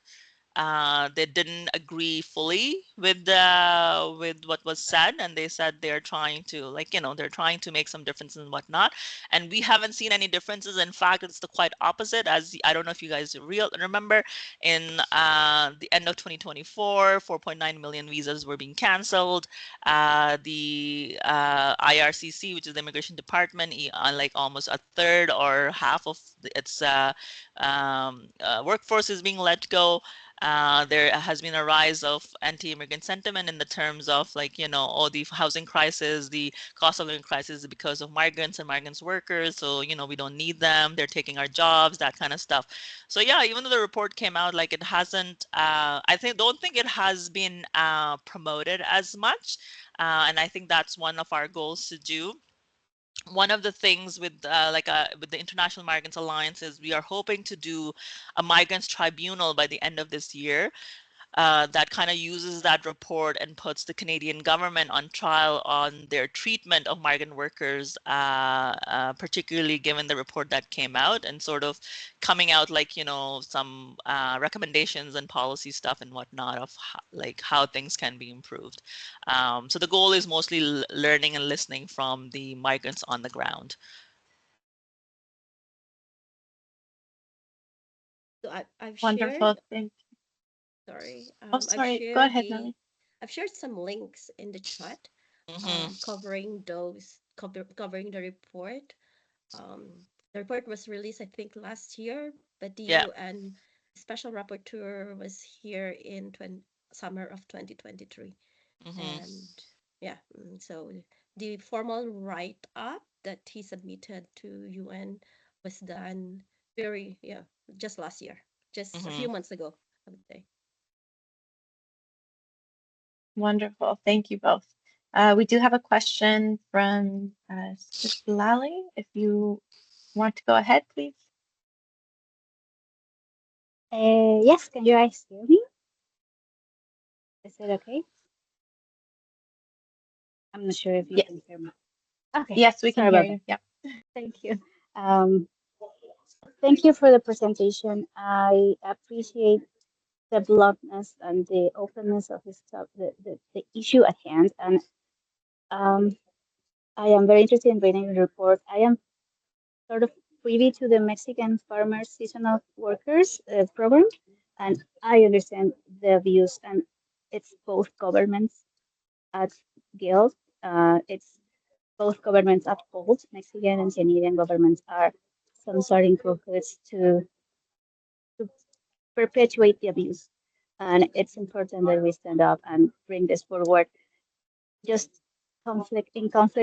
They didn't agree fully with what was said, and they said they're trying to, like, they're trying to make some differences and whatnot. And we haven't seen any differences. In fact, it's the quite opposite. As I don't know if you guys remember, in the end of 2024, 4.9 million visas were being canceled. The IRCC, which is the Immigration Department, like almost a third or half of its workforce is being let go. There has been a rise of anti-immigrant sentiment in the terms of, like, all the housing crisis, the cost of living crisis because of migrants and migrants workers. So, we don't need them. They're taking our jobs, that kind of stuff. So yeah, even though the report came out, like, it hasn't, don't think it has been promoted as much. And I think that's one of our goals to do. One of the things with with the International Migrants Alliance is we are hoping to do a migrants tribunal by the end of this year, that kind of uses that report and puts the Canadian government on trial on their treatment of migrant workers, particularly given the report that came out, and sort of coming out, like, some recommendations and policy stuff and whatnot of how things can be improved. So the goal is mostly learning and listening from the migrants on the ground. So I've Wonderful. shared, Thank you. sorry, Oh, sorry. Go ahead, Nelly. I've shared some links in the chat, Mm-hmm. covering the report. The report was released, I think, last year, but the Yeah. UN special rapporteur was here in summer of 2023. Mm-hmm. And yeah, so the formal write-up that he submitted to UN was done just last year, just a Mm-hmm. few months ago, I would say. Wonderful. Thank you both. We do have a question from Sislali. If you want to go ahead, please. Yes, can you guys hear me? Is it okay? I'm not sure if you Yes. can hear me. Okay, Yes, we can sorry hear about you. that. Yeah. Thank you. Um, Thank you for the presentation. I appreciate the bluntness and the openness of the issue at hand. And um, I am very interested in reading the report. I am sort of privy to the Mexican farmers seasonal workers program, and I understand the views, and it's both governments at guild. It's both governments at fault. Mexican and Canadian governments are some starting culprits to perpetuate the abuse. And it's important that we stand up and bring this forward, just conflict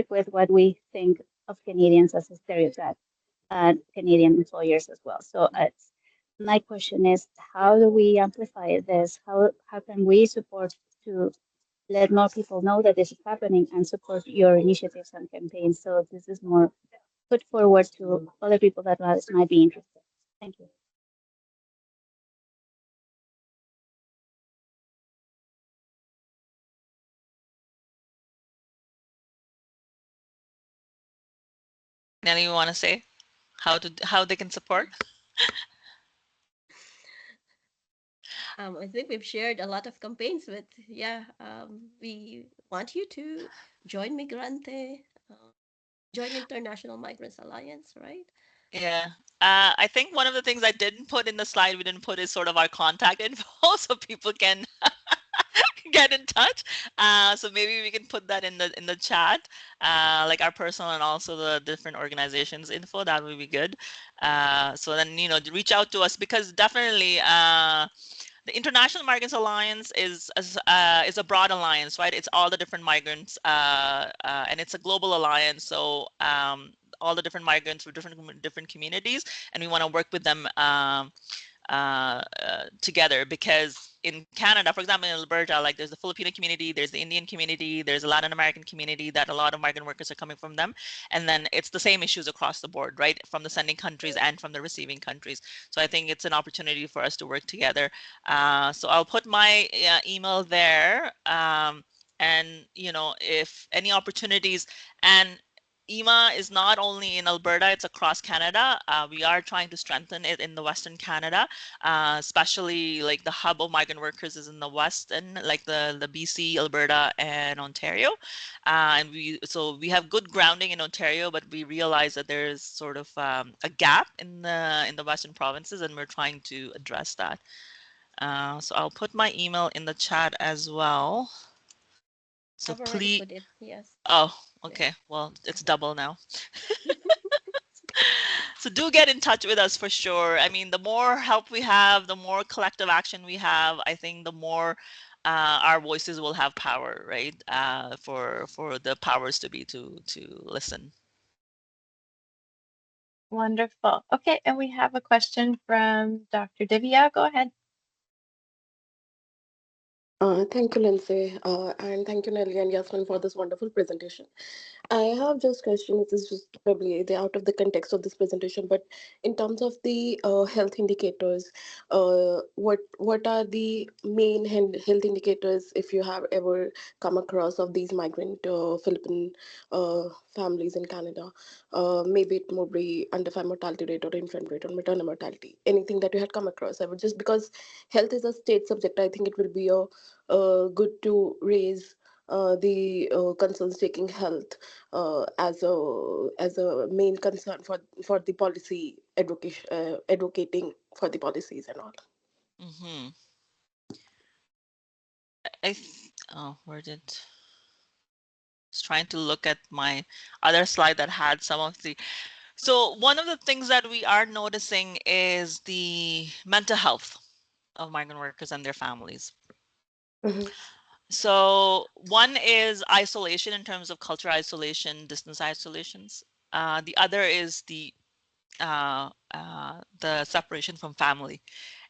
with what we think of Canadians as a stereotype and Canadian employers as well. So my question is, how do we amplify this? How can we support to let more people know that this is happening and support your initiatives and campaigns so this is more put forward to other people that might be interested? Thank you. Nelly, you want to say how they can support? I think we've shared a lot of campaigns, but yeah, we want you to join Migrante, join International Migrants Alliance, right? Yeah. I think one of the things I didn't put in the slide we didn't put is sort of our contact info so people can get in touch. So maybe we can put that in the chat, like our personal and also the different organizations info. That would be good. So then, reach out to us, because definitely the International Migrants Alliance is a broad alliance, right? It's all the different migrants, and it's a global alliance. So all the different migrants from different communities, and we want to work with them together, because in Canada, for example, in Alberta, like there's the Filipino community, there's the Indian community, there's a Latin American community that a lot of migrant workers are coming from them. And then it's the same issues across the board, right? From the sending countries and from the receiving countries. So I think it's an opportunity for us to work together. So I'll put my email there. And, if any opportunities, and EMA is not only in Alberta, it's across Canada. We are trying to strengthen it in the Western Canada, especially like the hub of migrant workers is in the West, and like the BC, Alberta, and Ontario. And we have good grounding in Ontario, but we realize that there's sort of a gap in the Western provinces, and we're trying to address that. So I'll put my email in the chat as well. So I've already please. put it. Yes. Oh, okay. Well, it's double now. So do get in touch with us for sure. I mean, the more help we have, the more collective action we have, I think the more our voices will have power, right? For the powers to be to listen. Wonderful. Okay, and we have a question from Dr. Divya. Go ahead. Thank you, Lindsay, and thank you, Nelly and Yasmin, for this wonderful presentation. I have just question. This is just probably the out of the context of this presentation, but in terms of the health indicators, what are the main health indicators if you have ever come across of these migrant Philippine families in Canada? Maybe it would be underfam mortality rate or infant rate or maternal mortality. Anything that you had come across? I would just because health is a state subject. I think it will be a good to raise the concerns taking health as a main concern for the policy advocation advocating for the policies and all. Mm-hmm. Oh, where did? Just trying to look at my other slide that had some of the. So one of the things that we are noticing is the mental health of migrant workers and their families. Mm-hmm. So one is isolation in terms of cultural isolation, distance isolations. The other is the separation from family.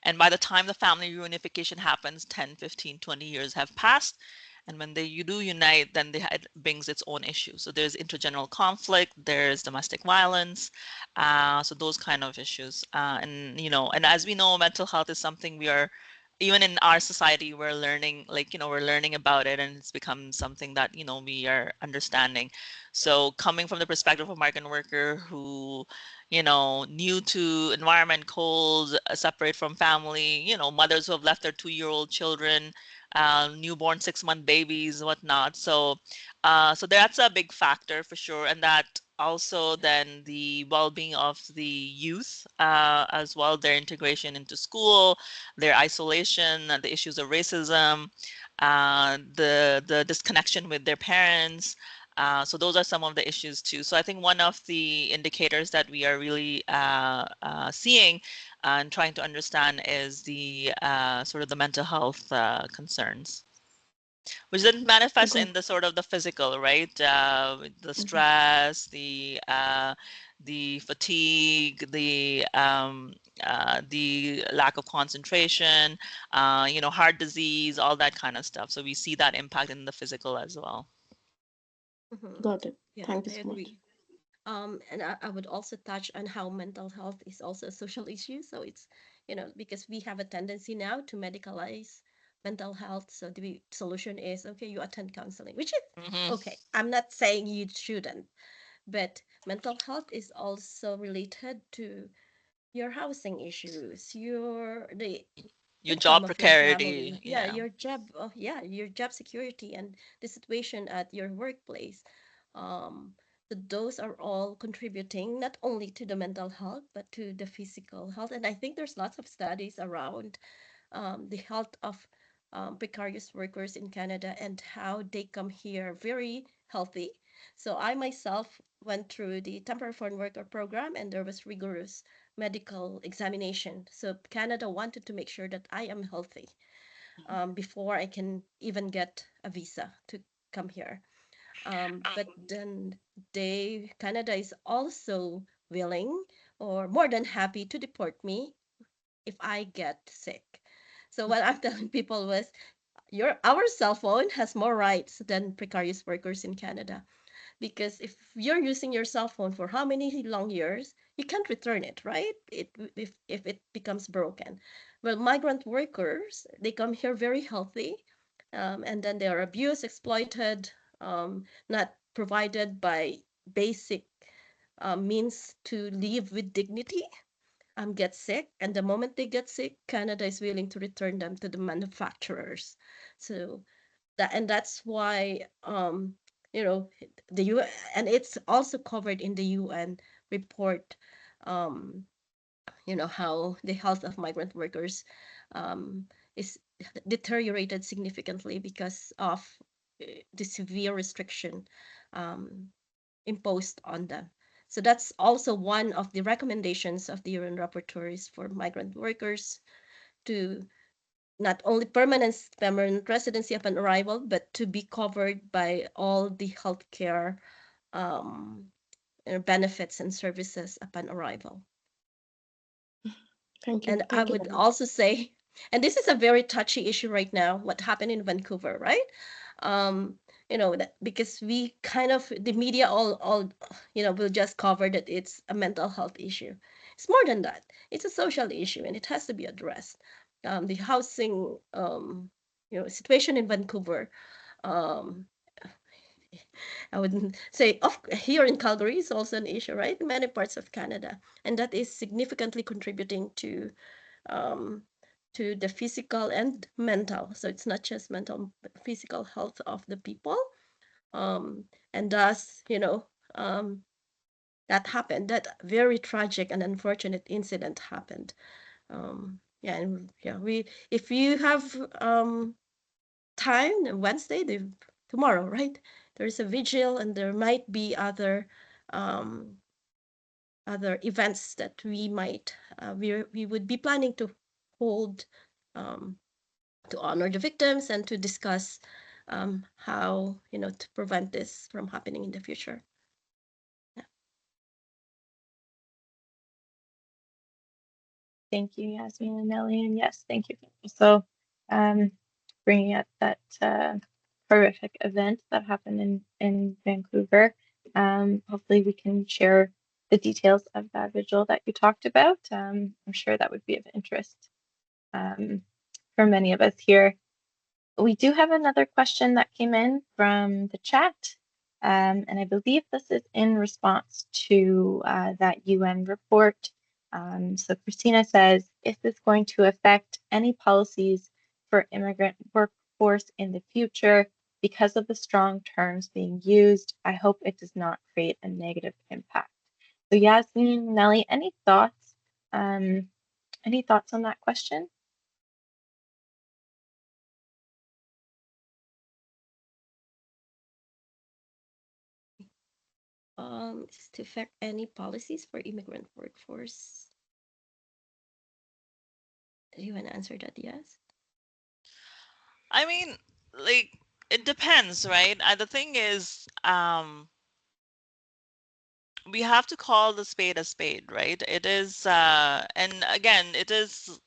And by the time the family reunification happens, 10, 15, 20 years have passed. And when you do unite, then it brings its own issues. So there's intergenerational conflict, there's domestic violence, so those kind of issues. And as we know, mental health is something we are, even in our society, we're learning, we're learning about it, and it's become something that, we are understanding. So coming from the perspective of a migrant worker who, new to environment, cold, separate from family, mothers who have left their 2-year-old children, newborn 6-month babies, whatnot. So that's a big factor for sure. And that also then the well-being of the youth as well, their integration into school, their isolation, the issues of racism, the disconnection with their parents. So those are some of the issues too. So I think one of the indicators that we are really seeing and trying to understand is the sort of the mental health concerns, which then manifests Good. in the sort of the physical, right? The Mm-hmm. stress, the fatigue, the lack of concentration, heart disease, all that kind of stuff. So we see that impact in the physical as well. Mm-hmm. Got it. Yeah, Thank you I so much. agree. And I would also touch on how mental health is also a social issue. So it's, because we have a tendency now to medicalize mental health. So the solution is, okay, you attend counseling, which is Hmm. okay. I'm not saying you shouldn't, but mental health is also related to your housing issues, the Your income job of your precarity, family, yeah, yeah. your job, yeah, your job security and the situation at your workplace. Um, those are all contributing not only to the mental health but to the physical health. And I think there's lots of studies around the health of precarious workers in Canada and how they come here very healthy. So I myself went through the temporary foreign worker program and there was rigorous medical examination. So Canada wanted to make sure that I am healthy before I can even get a visa to come here. But then Canada is also willing or more than happy to deport me if I get sick. So what I'm telling people was, our cell phone has more rights than precarious workers in Canada, because if you're using your cell phone for how many long years, you can't return it, right? If it becomes broken. Well, migrant workers, they come here very healthy, and then they are abused, exploited, not provided by basic means to live with dignity, get sick, and the moment they get sick, Canada is willing to return them to the manufacturers. So that's why, you know the U and it's also covered in the UN report, um, how the health of migrant workers um, is deteriorated significantly because of the severe restriction um, imposed on them. So that's also one of the recommendations of the UN rapporteurs for migrant workers, to not only permanent residency upon arrival, but to be covered by all the healthcare um, benefits and services upon arrival. Thank you. And I Thank you would very much. also say, and this is a very touchy issue right now, what happened in Vancouver, right? Um, that because we kind of, the media all will just cover that it's a mental health issue. It's more than that. It's a social issue and it has to be addressed. The housing situation in Vancouver, um, I wouldn't say of here in Calgary is also an issue, right? Many parts of Canada, and that is significantly contributing um, to the physical and mental. So it's not just mental, but physical health of the people. And thus, that happened. That very tragic and unfortunate incident happened. Yeah, and yeah, if you have time, Wednesday, tomorrow, right? There is a vigil, and there might be um, other events that we would be planning to hold, um, to honor the victims and to discuss how to prevent this from happening in the future. Yeah. Thank you, Yasmin and Nellie. And yes, thank you for also bringing up that horrific event that happened in Vancouver. Hopefully, we can share the details of that vigil that you talked about. I'm sure that would be of interest um, for many of us here. We do have another question that came in from the chat, and I believe this is in response to that UN report. So Christina says, is this going to affect any policies for immigrant workforce in the future because of the strong terms being used? I hope it does not create a negative impact. So Yasmin, Nelly, any thoughts? Any thoughts on that question? Is to affect any policies for immigrant workforce? Do you want to answer that? Yes. I mean, like, it depends, right? The thing is, we have to call the spade a spade, right? It is, and again, it is,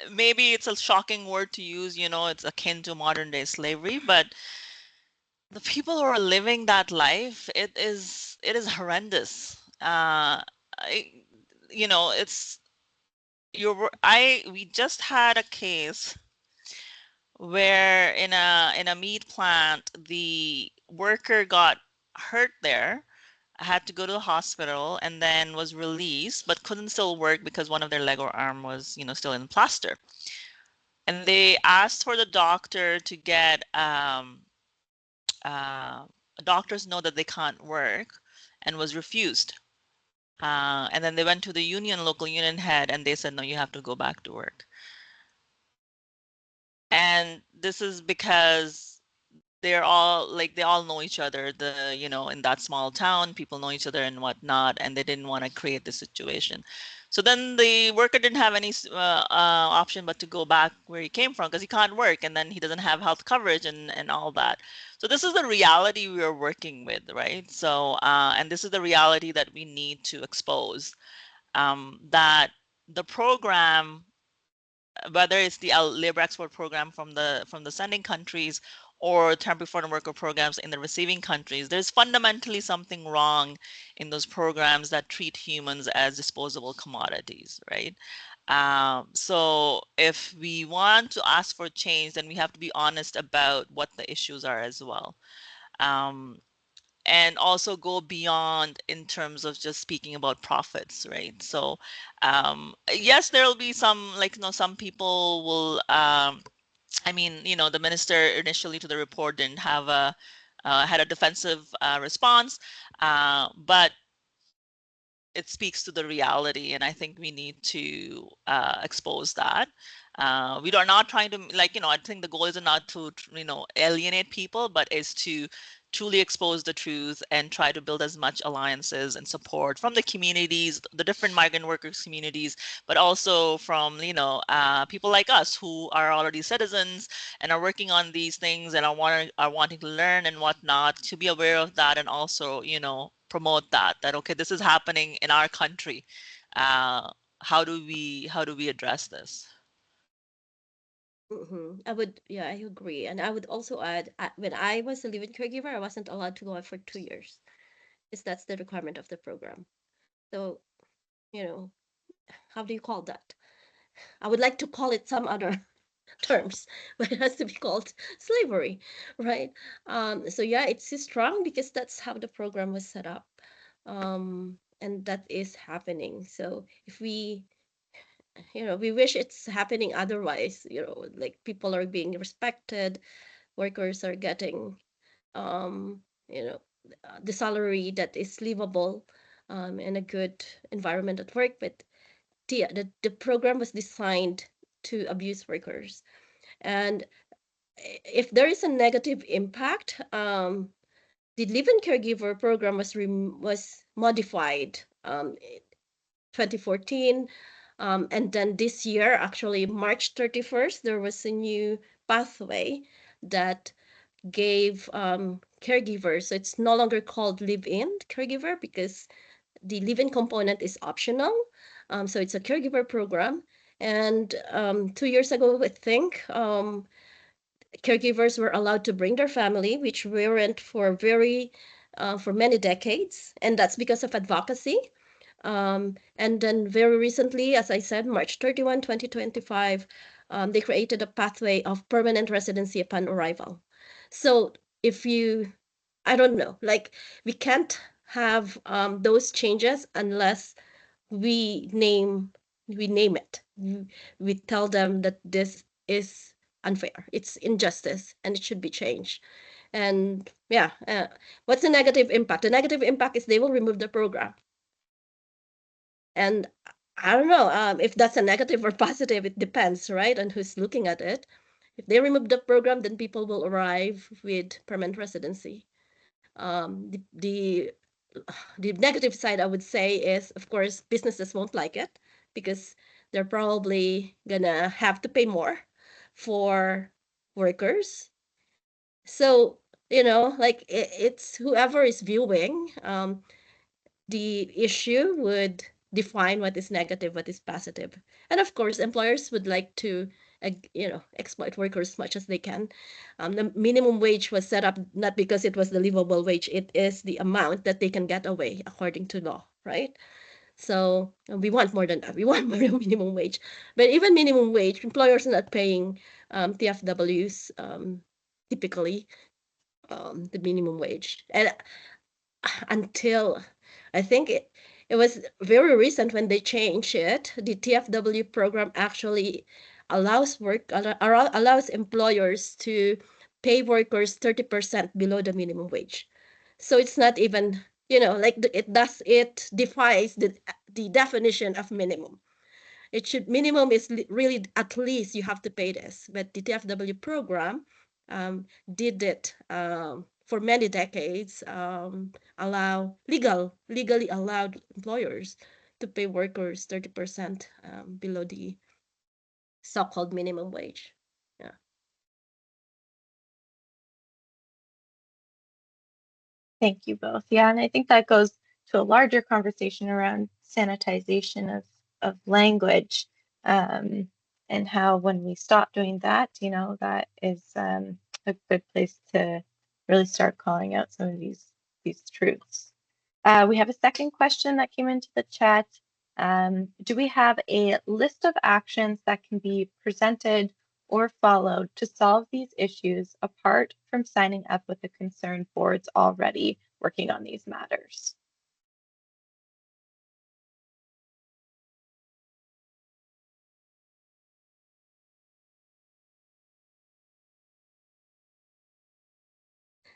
maybe it's a shocking word to use, it's akin to modern day slavery, but the people who are living that life, it is horrendous. I, it's we just had a case where in a meat plant, the worker got hurt there, had to go to the hospital, and then was released, but couldn't still work because one of their leg or arm was, still in plaster. And they asked for the doctor to get uh, a doctor's note that they can't work, and was refused. And then they went to the local union head, and they said, no, you have to go back to work. And this is because they all know each other, in that small town, people know each other and whatnot, and they didn't want to create the situation. So then the worker didn't have any option but to go back where he came from because he can't work, and then he doesn't have health coverage and all that. So this is the reality we are working with, right? So and this is the reality that we need to expose, that the program, whether it's the labor export program from the sending countries or temporary foreign worker programs in the receiving countries, there's fundamentally something wrong in those programs that treat humans as disposable commodities, right? So if we want to ask for change, then we have to be honest about what the issues are as well. Um, and also go beyond in terms of just speaking about profits, right? So yes, there will be some, like, some people will I mean, the minister initially to the report didn't have a had a defensive response, but it speaks to the reality, and I think we need to expose that. We are not trying to, like, I think the goal is not to, alienate people, but is to truly expose the truth and try to build as much alliances and support from the communities, the different migrant workers communities, but also from, people like us who are already citizens and are working on these things and are wanting to learn and whatnot, to be aware of that, and also, promote that okay, this is happening in our country. uh, how do we address this? Yeah, I agree. And I would also add, when I was a living caregiver, I wasn't allowed to go out for 2 years, because that's the requirement of the program. So, you know, how do you call that? I would like to call it some other terms, but it has to be called slavery, right? So yeah, it's strong because that's how the program was set up. And that is happening. So if we wish it's happening otherwise, like people are being respected, workers are getting, um, you know, the salary that is livable, and a good environment at work. But the program was designed to abuse workers. And if there is a negative impact, the live-in caregiver program was modified, 2014, and then this year, actually March 31st, there was a new pathway that gave, caregivers. So it's no longer called live-in caregiver because the live-in component is optional. So it's a caregiver program. And 2 years ago, I think, caregivers were allowed to bring their family, which weren't for many decades, and that's because of advocacy. And then very recently, as I said, March 31, 2025, they created a pathway of permanent residency upon arrival. So if you, I don't know, like, we can't have, those changes unless we name we name it. We tell them that this is unfair, it's injustice, and it should be changed. And yeah, what's the negative impact? The negative impact is they will remove the program. And I don't know, if that's a negative or positive. It depends, right, on who's looking at it. If they remove the program, then people will arrive with permanent residency. The negative side, I would say, is, of course, businesses won't like it because they're probably gonna have to pay more for workers. So, like, it's whoever is viewing, the issue would define what is negative, what is positive. And of course, employers would like to, exploit workers as much as they can. The minimum wage was set up not because it was the livable wage, it is the amount that they can get away according to law, right? So we want more than that. We want more than minimum wage. But even minimum wage, employers are not paying, TFWs, typically, the minimum wage. And until I think it was very recent when they changed it. The TFW program actually allows employers to pay workers 30% below the minimum wage. So it's not even, like, it defies the definition of minimum. It should minimum is really at least you have to pay this. But the TFW program, did it, for many decades, legally allowed employers to pay workers 30% below the so-called minimum wage. Yeah. Thank you both. Yeah, and I think that goes to a larger conversation around sanitization of language, and how when we stop doing that, that is a good place to really start calling out some of these truths. We have a second question that came into the chat. Do we have a list of actions that can be presented or followed to solve these issues apart from signing up with the concerned boards already working on these matters?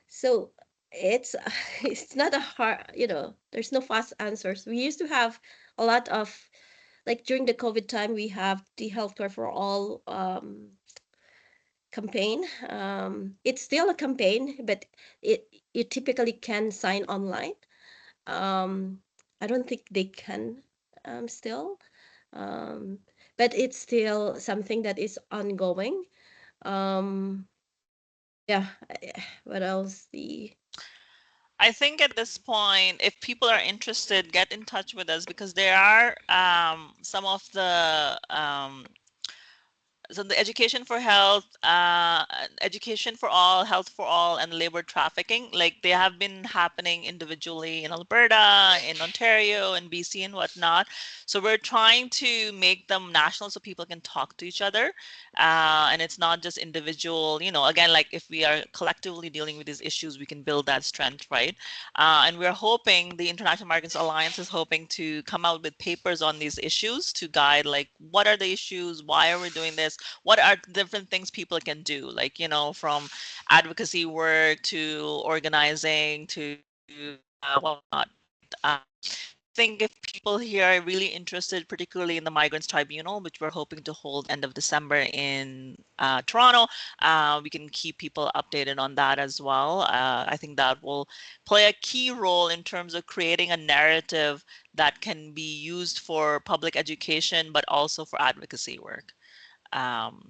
So it's it's not a hard, there's no fast answers. We used to have a lot of, like during the COVID time, we have the healthcare for all campaign. It's still a campaign, but it you typically can sign online. I don't think they can still, um, but it's still something that is ongoing. Um, yeah. What else? I think at this point, if people are interested, get in touch with us because there are some of the so the education for health, education for all, health for all, and labor trafficking, like they have been happening individually in Alberta, in Ontario, in BC, and whatnot. So we're trying to make them national so people can talk to each other, and it's not just individual. Again, like if we are collectively dealing with these issues, we can build that strength, right? And we're hoping the International Migrants Alliance is hoping to come out with papers on these issues to guide, like, what are the issues? Why are we doing this? What are different things people can do? Like, from advocacy work to organizing to whatnot, right? I think if people here are really interested, particularly in the Migrants Tribunal, which we're hoping to hold end of December in Toronto, we can keep people updated on that as well. I think that will play a key role in terms of creating a narrative that can be used for public education, but also for advocacy work.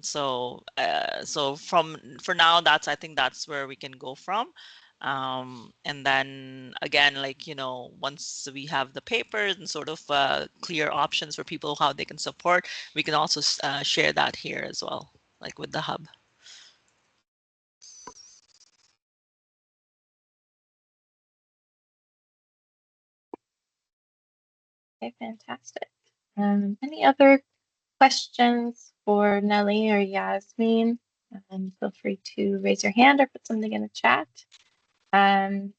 So for now, I think that's where we can go from. And then again, like, once we have the papers and sort of clear options for people how they can support, we can also share that here as well, like with the hub. Okay, fantastic. Any other questions for Nellie or Yasmin? Feel free to raise your hand or put something in the chat. And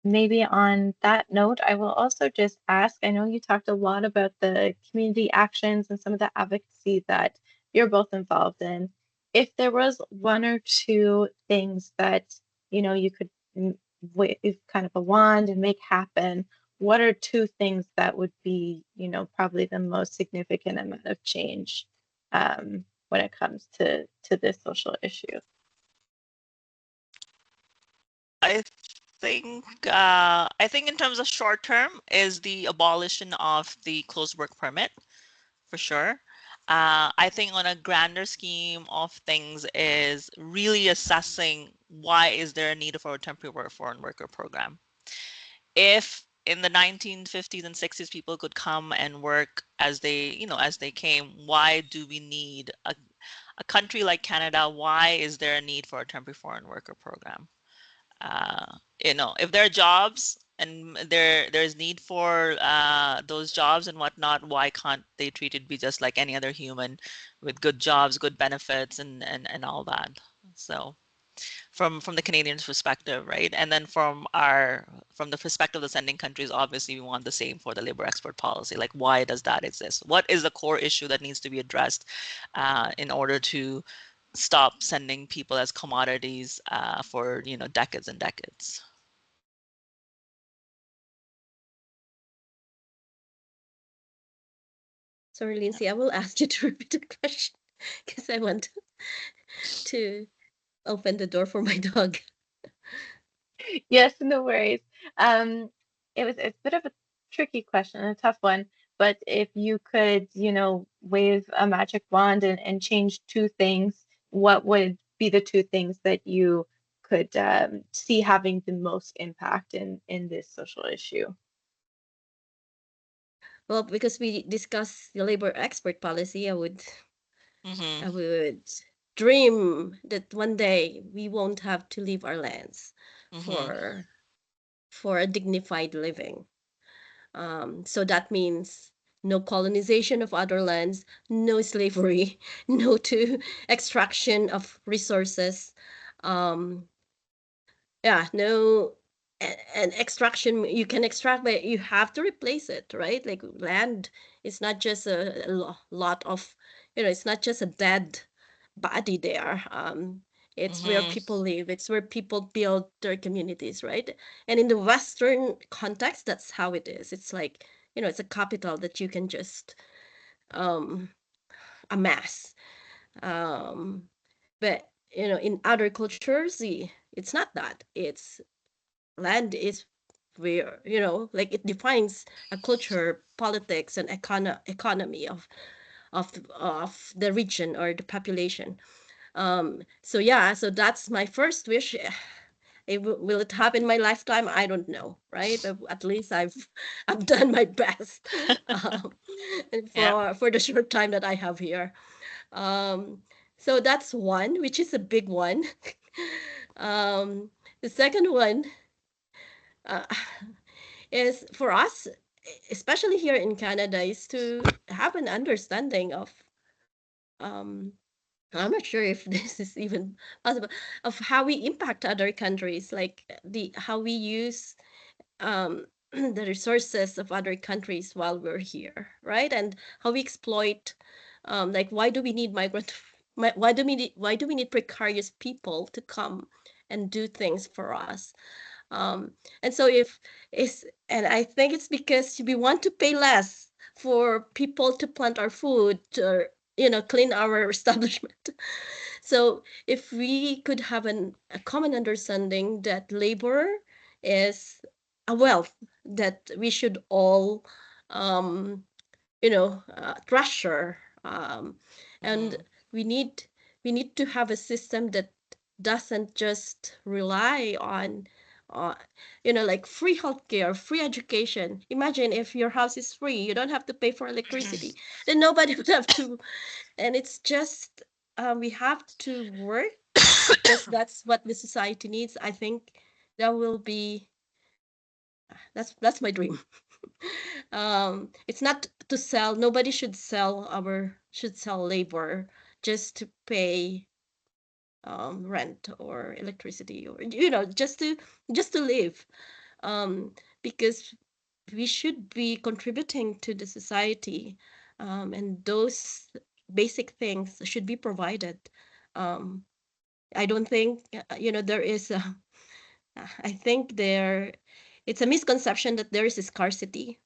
maybe on that note, I will also just ask, I know you talked a lot about the community actions and some of the advocacy that you're both involved in. If there was one or two things that, you could wave kind of a wand and make happen, what are two things that would be, probably the most significant amount of change when it comes to this social issue? I think in terms of short term is the abolition of the closed work permit, for sure. I think on a grander scheme of things is really assessing why is there a need for a temporary foreign worker program. If in the 1950s and 60s people could come and work as they came, why do we need a country like Canada? Why is there a need for a temporary foreign worker program? If there are jobs and there's need for those jobs and whatnot, why can't they treated be just like any other human with good jobs, good benefits, and all that? So from the Canadians' perspective, right? And then from the perspective of the sending countries, obviously we want the same for the labor export policy. Like, why does that exist? What is the core issue that needs to be addressed in order to stop sending people as commodities for decades and decades? Sorry, Lindsay, I will ask you to repeat the question because I want to open the door for my dog. Yes, no worries. It's a bit of a tricky question, a tough one. But if you could, wave a magic wand and change two things, what would be the two things that you could see having the most impact in this social issue? Well, because we discussed the labor export policy, I Mm-hmm. would dream that one day we won't have to leave our lands Mm-hmm. for a dignified living. So that means no colonization of other lands, no slavery, no to extraction of resources. Um, yeah, no, and extraction, you can extract, but you have to replace it, right? Like land is not just a lot of, it's not just a dead body there. It's where Mm-hmm. people live, it's where people build their communities, right? And in the Western context, that's how it is. It's like, it's a capital that you can just um amass. Um, but in other cultures, it's not that. It's land is where, like it defines a culture, politics, and economy of the region or the population. So yeah, so that's my first wish. Will it happen in my lifetime? I don't know, right? But at least I've done my best um, Yeah. for the short time that I have here. Um, so that's one, which is a big one. um, the second one uh, is for us, especially here in Canada, is to have an understanding of um, I'm not sure if this is even possible, of how we impact other countries, like the how we use the resources of other countries while we're here, right? And how we exploit, like why do we need why do we need precarious people to come and do things for us? And so if it's and I think it's because we want to pay less for people to plant our food or clean our establishment. So if we could have a common understanding that labor is a wealth that we should all, um, treasure, and Mm-hmm. we need we need to have a system that doesn't just rely on, uh, like free healthcare, free education. Imagine if your house is free, you don't have to pay for electricity, then nobody would have to. And it's just we have to work because that's what the society needs. I think that will be that's my dream. It's not to sell. Nobody should sell labor just to pay rent or electricity, or just to live. Um, because we should be contributing to the society, and those basic things should be provided. Um, I don't think there is a. I think it's a misconception that there is a scarcity.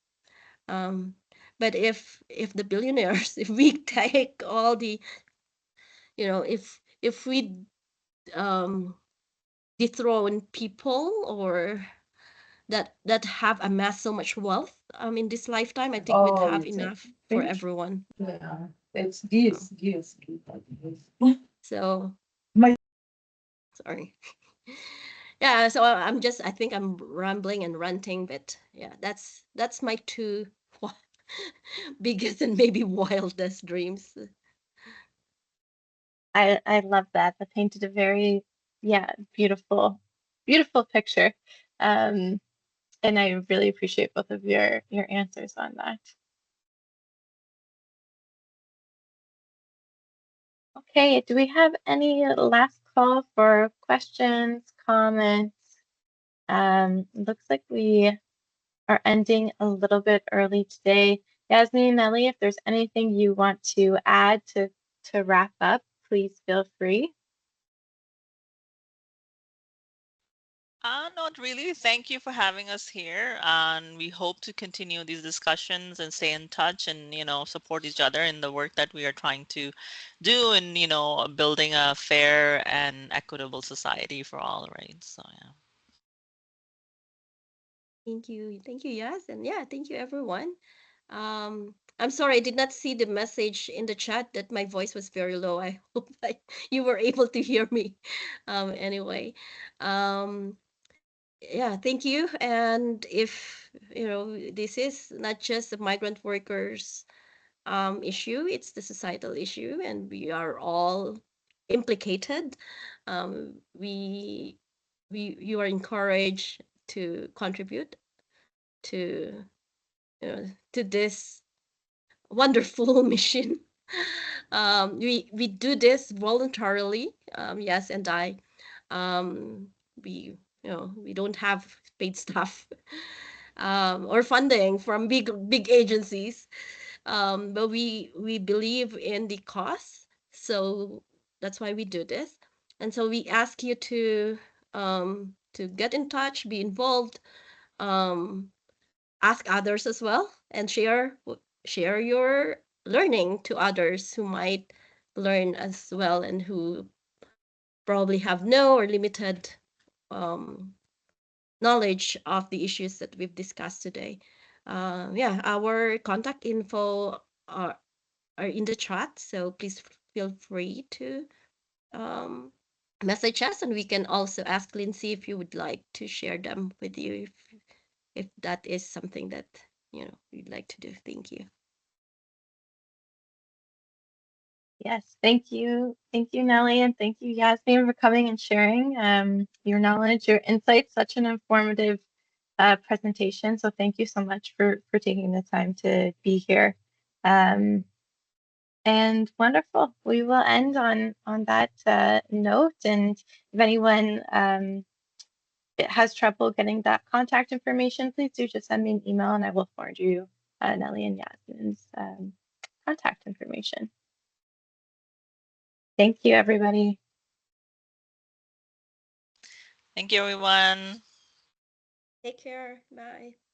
Um, but if the billionaires, if we take all the, if we um dethrone people or that have amassed so much wealth in this lifetime, I think we'd Oh, have it's enough for finished? everyone. Yeah, it's Um, this. so My sorry. Yeah, so I think I'm rambling and ranting, but yeah, that's my two biggest and maybe wildest dreams. I love that. That painted a very, yeah, beautiful, beautiful picture. Um, and I really appreciate both of your answers on that. Okay, do we have any last call for questions, comments? Looks like we are ending a little bit early today. Yasmin, Nelly, if there's anything you want to add to wrap up, please feel free. Not really. Thank you for having us here, and we hope to continue these discussions and stay in touch and, support each other in the work that we are trying to do and, building a fair and equitable society for all, right? So, yeah. Thank you, yes, and yeah, thank you everyone. I'm sorry I did not see the message in the chat that my voice was very low. I hope that you were able to hear me. Anyway, um, yeah, thank you. And if this is not just the migrant workers issue, it's the societal issue, and we are all implicated. We you are encouraged to contribute to to this wonderful mission. We do this voluntarily. Yes, and um, we we don't have paid staff or funding from big agencies, but we believe in the cause, so that's why we do this. And so we ask you to get in touch, be involved, um, ask others as well, and share your learning to others who might learn as well and who probably have no or limited um, knowledge of the issues that we've discussed today. Yeah, our contact info are in the chat, so please feel free to um, message us, and we can also ask Lindsay if you would like to share them with you if that is something that you'd like to do. Thank you. Yes, thank you, Nellie, and thank you, Yasmin, for coming and sharing your knowledge, your insights. Such an informative presentation. So thank you so much for taking the time to be here. Um, and wonderful. We will end on that note. And if anyone has trouble getting that contact information, please do just send me an email, and I will forward you Nellie and Yasmin's contact information. Thank you, everybody. Thank you, everyone. Take care. Bye.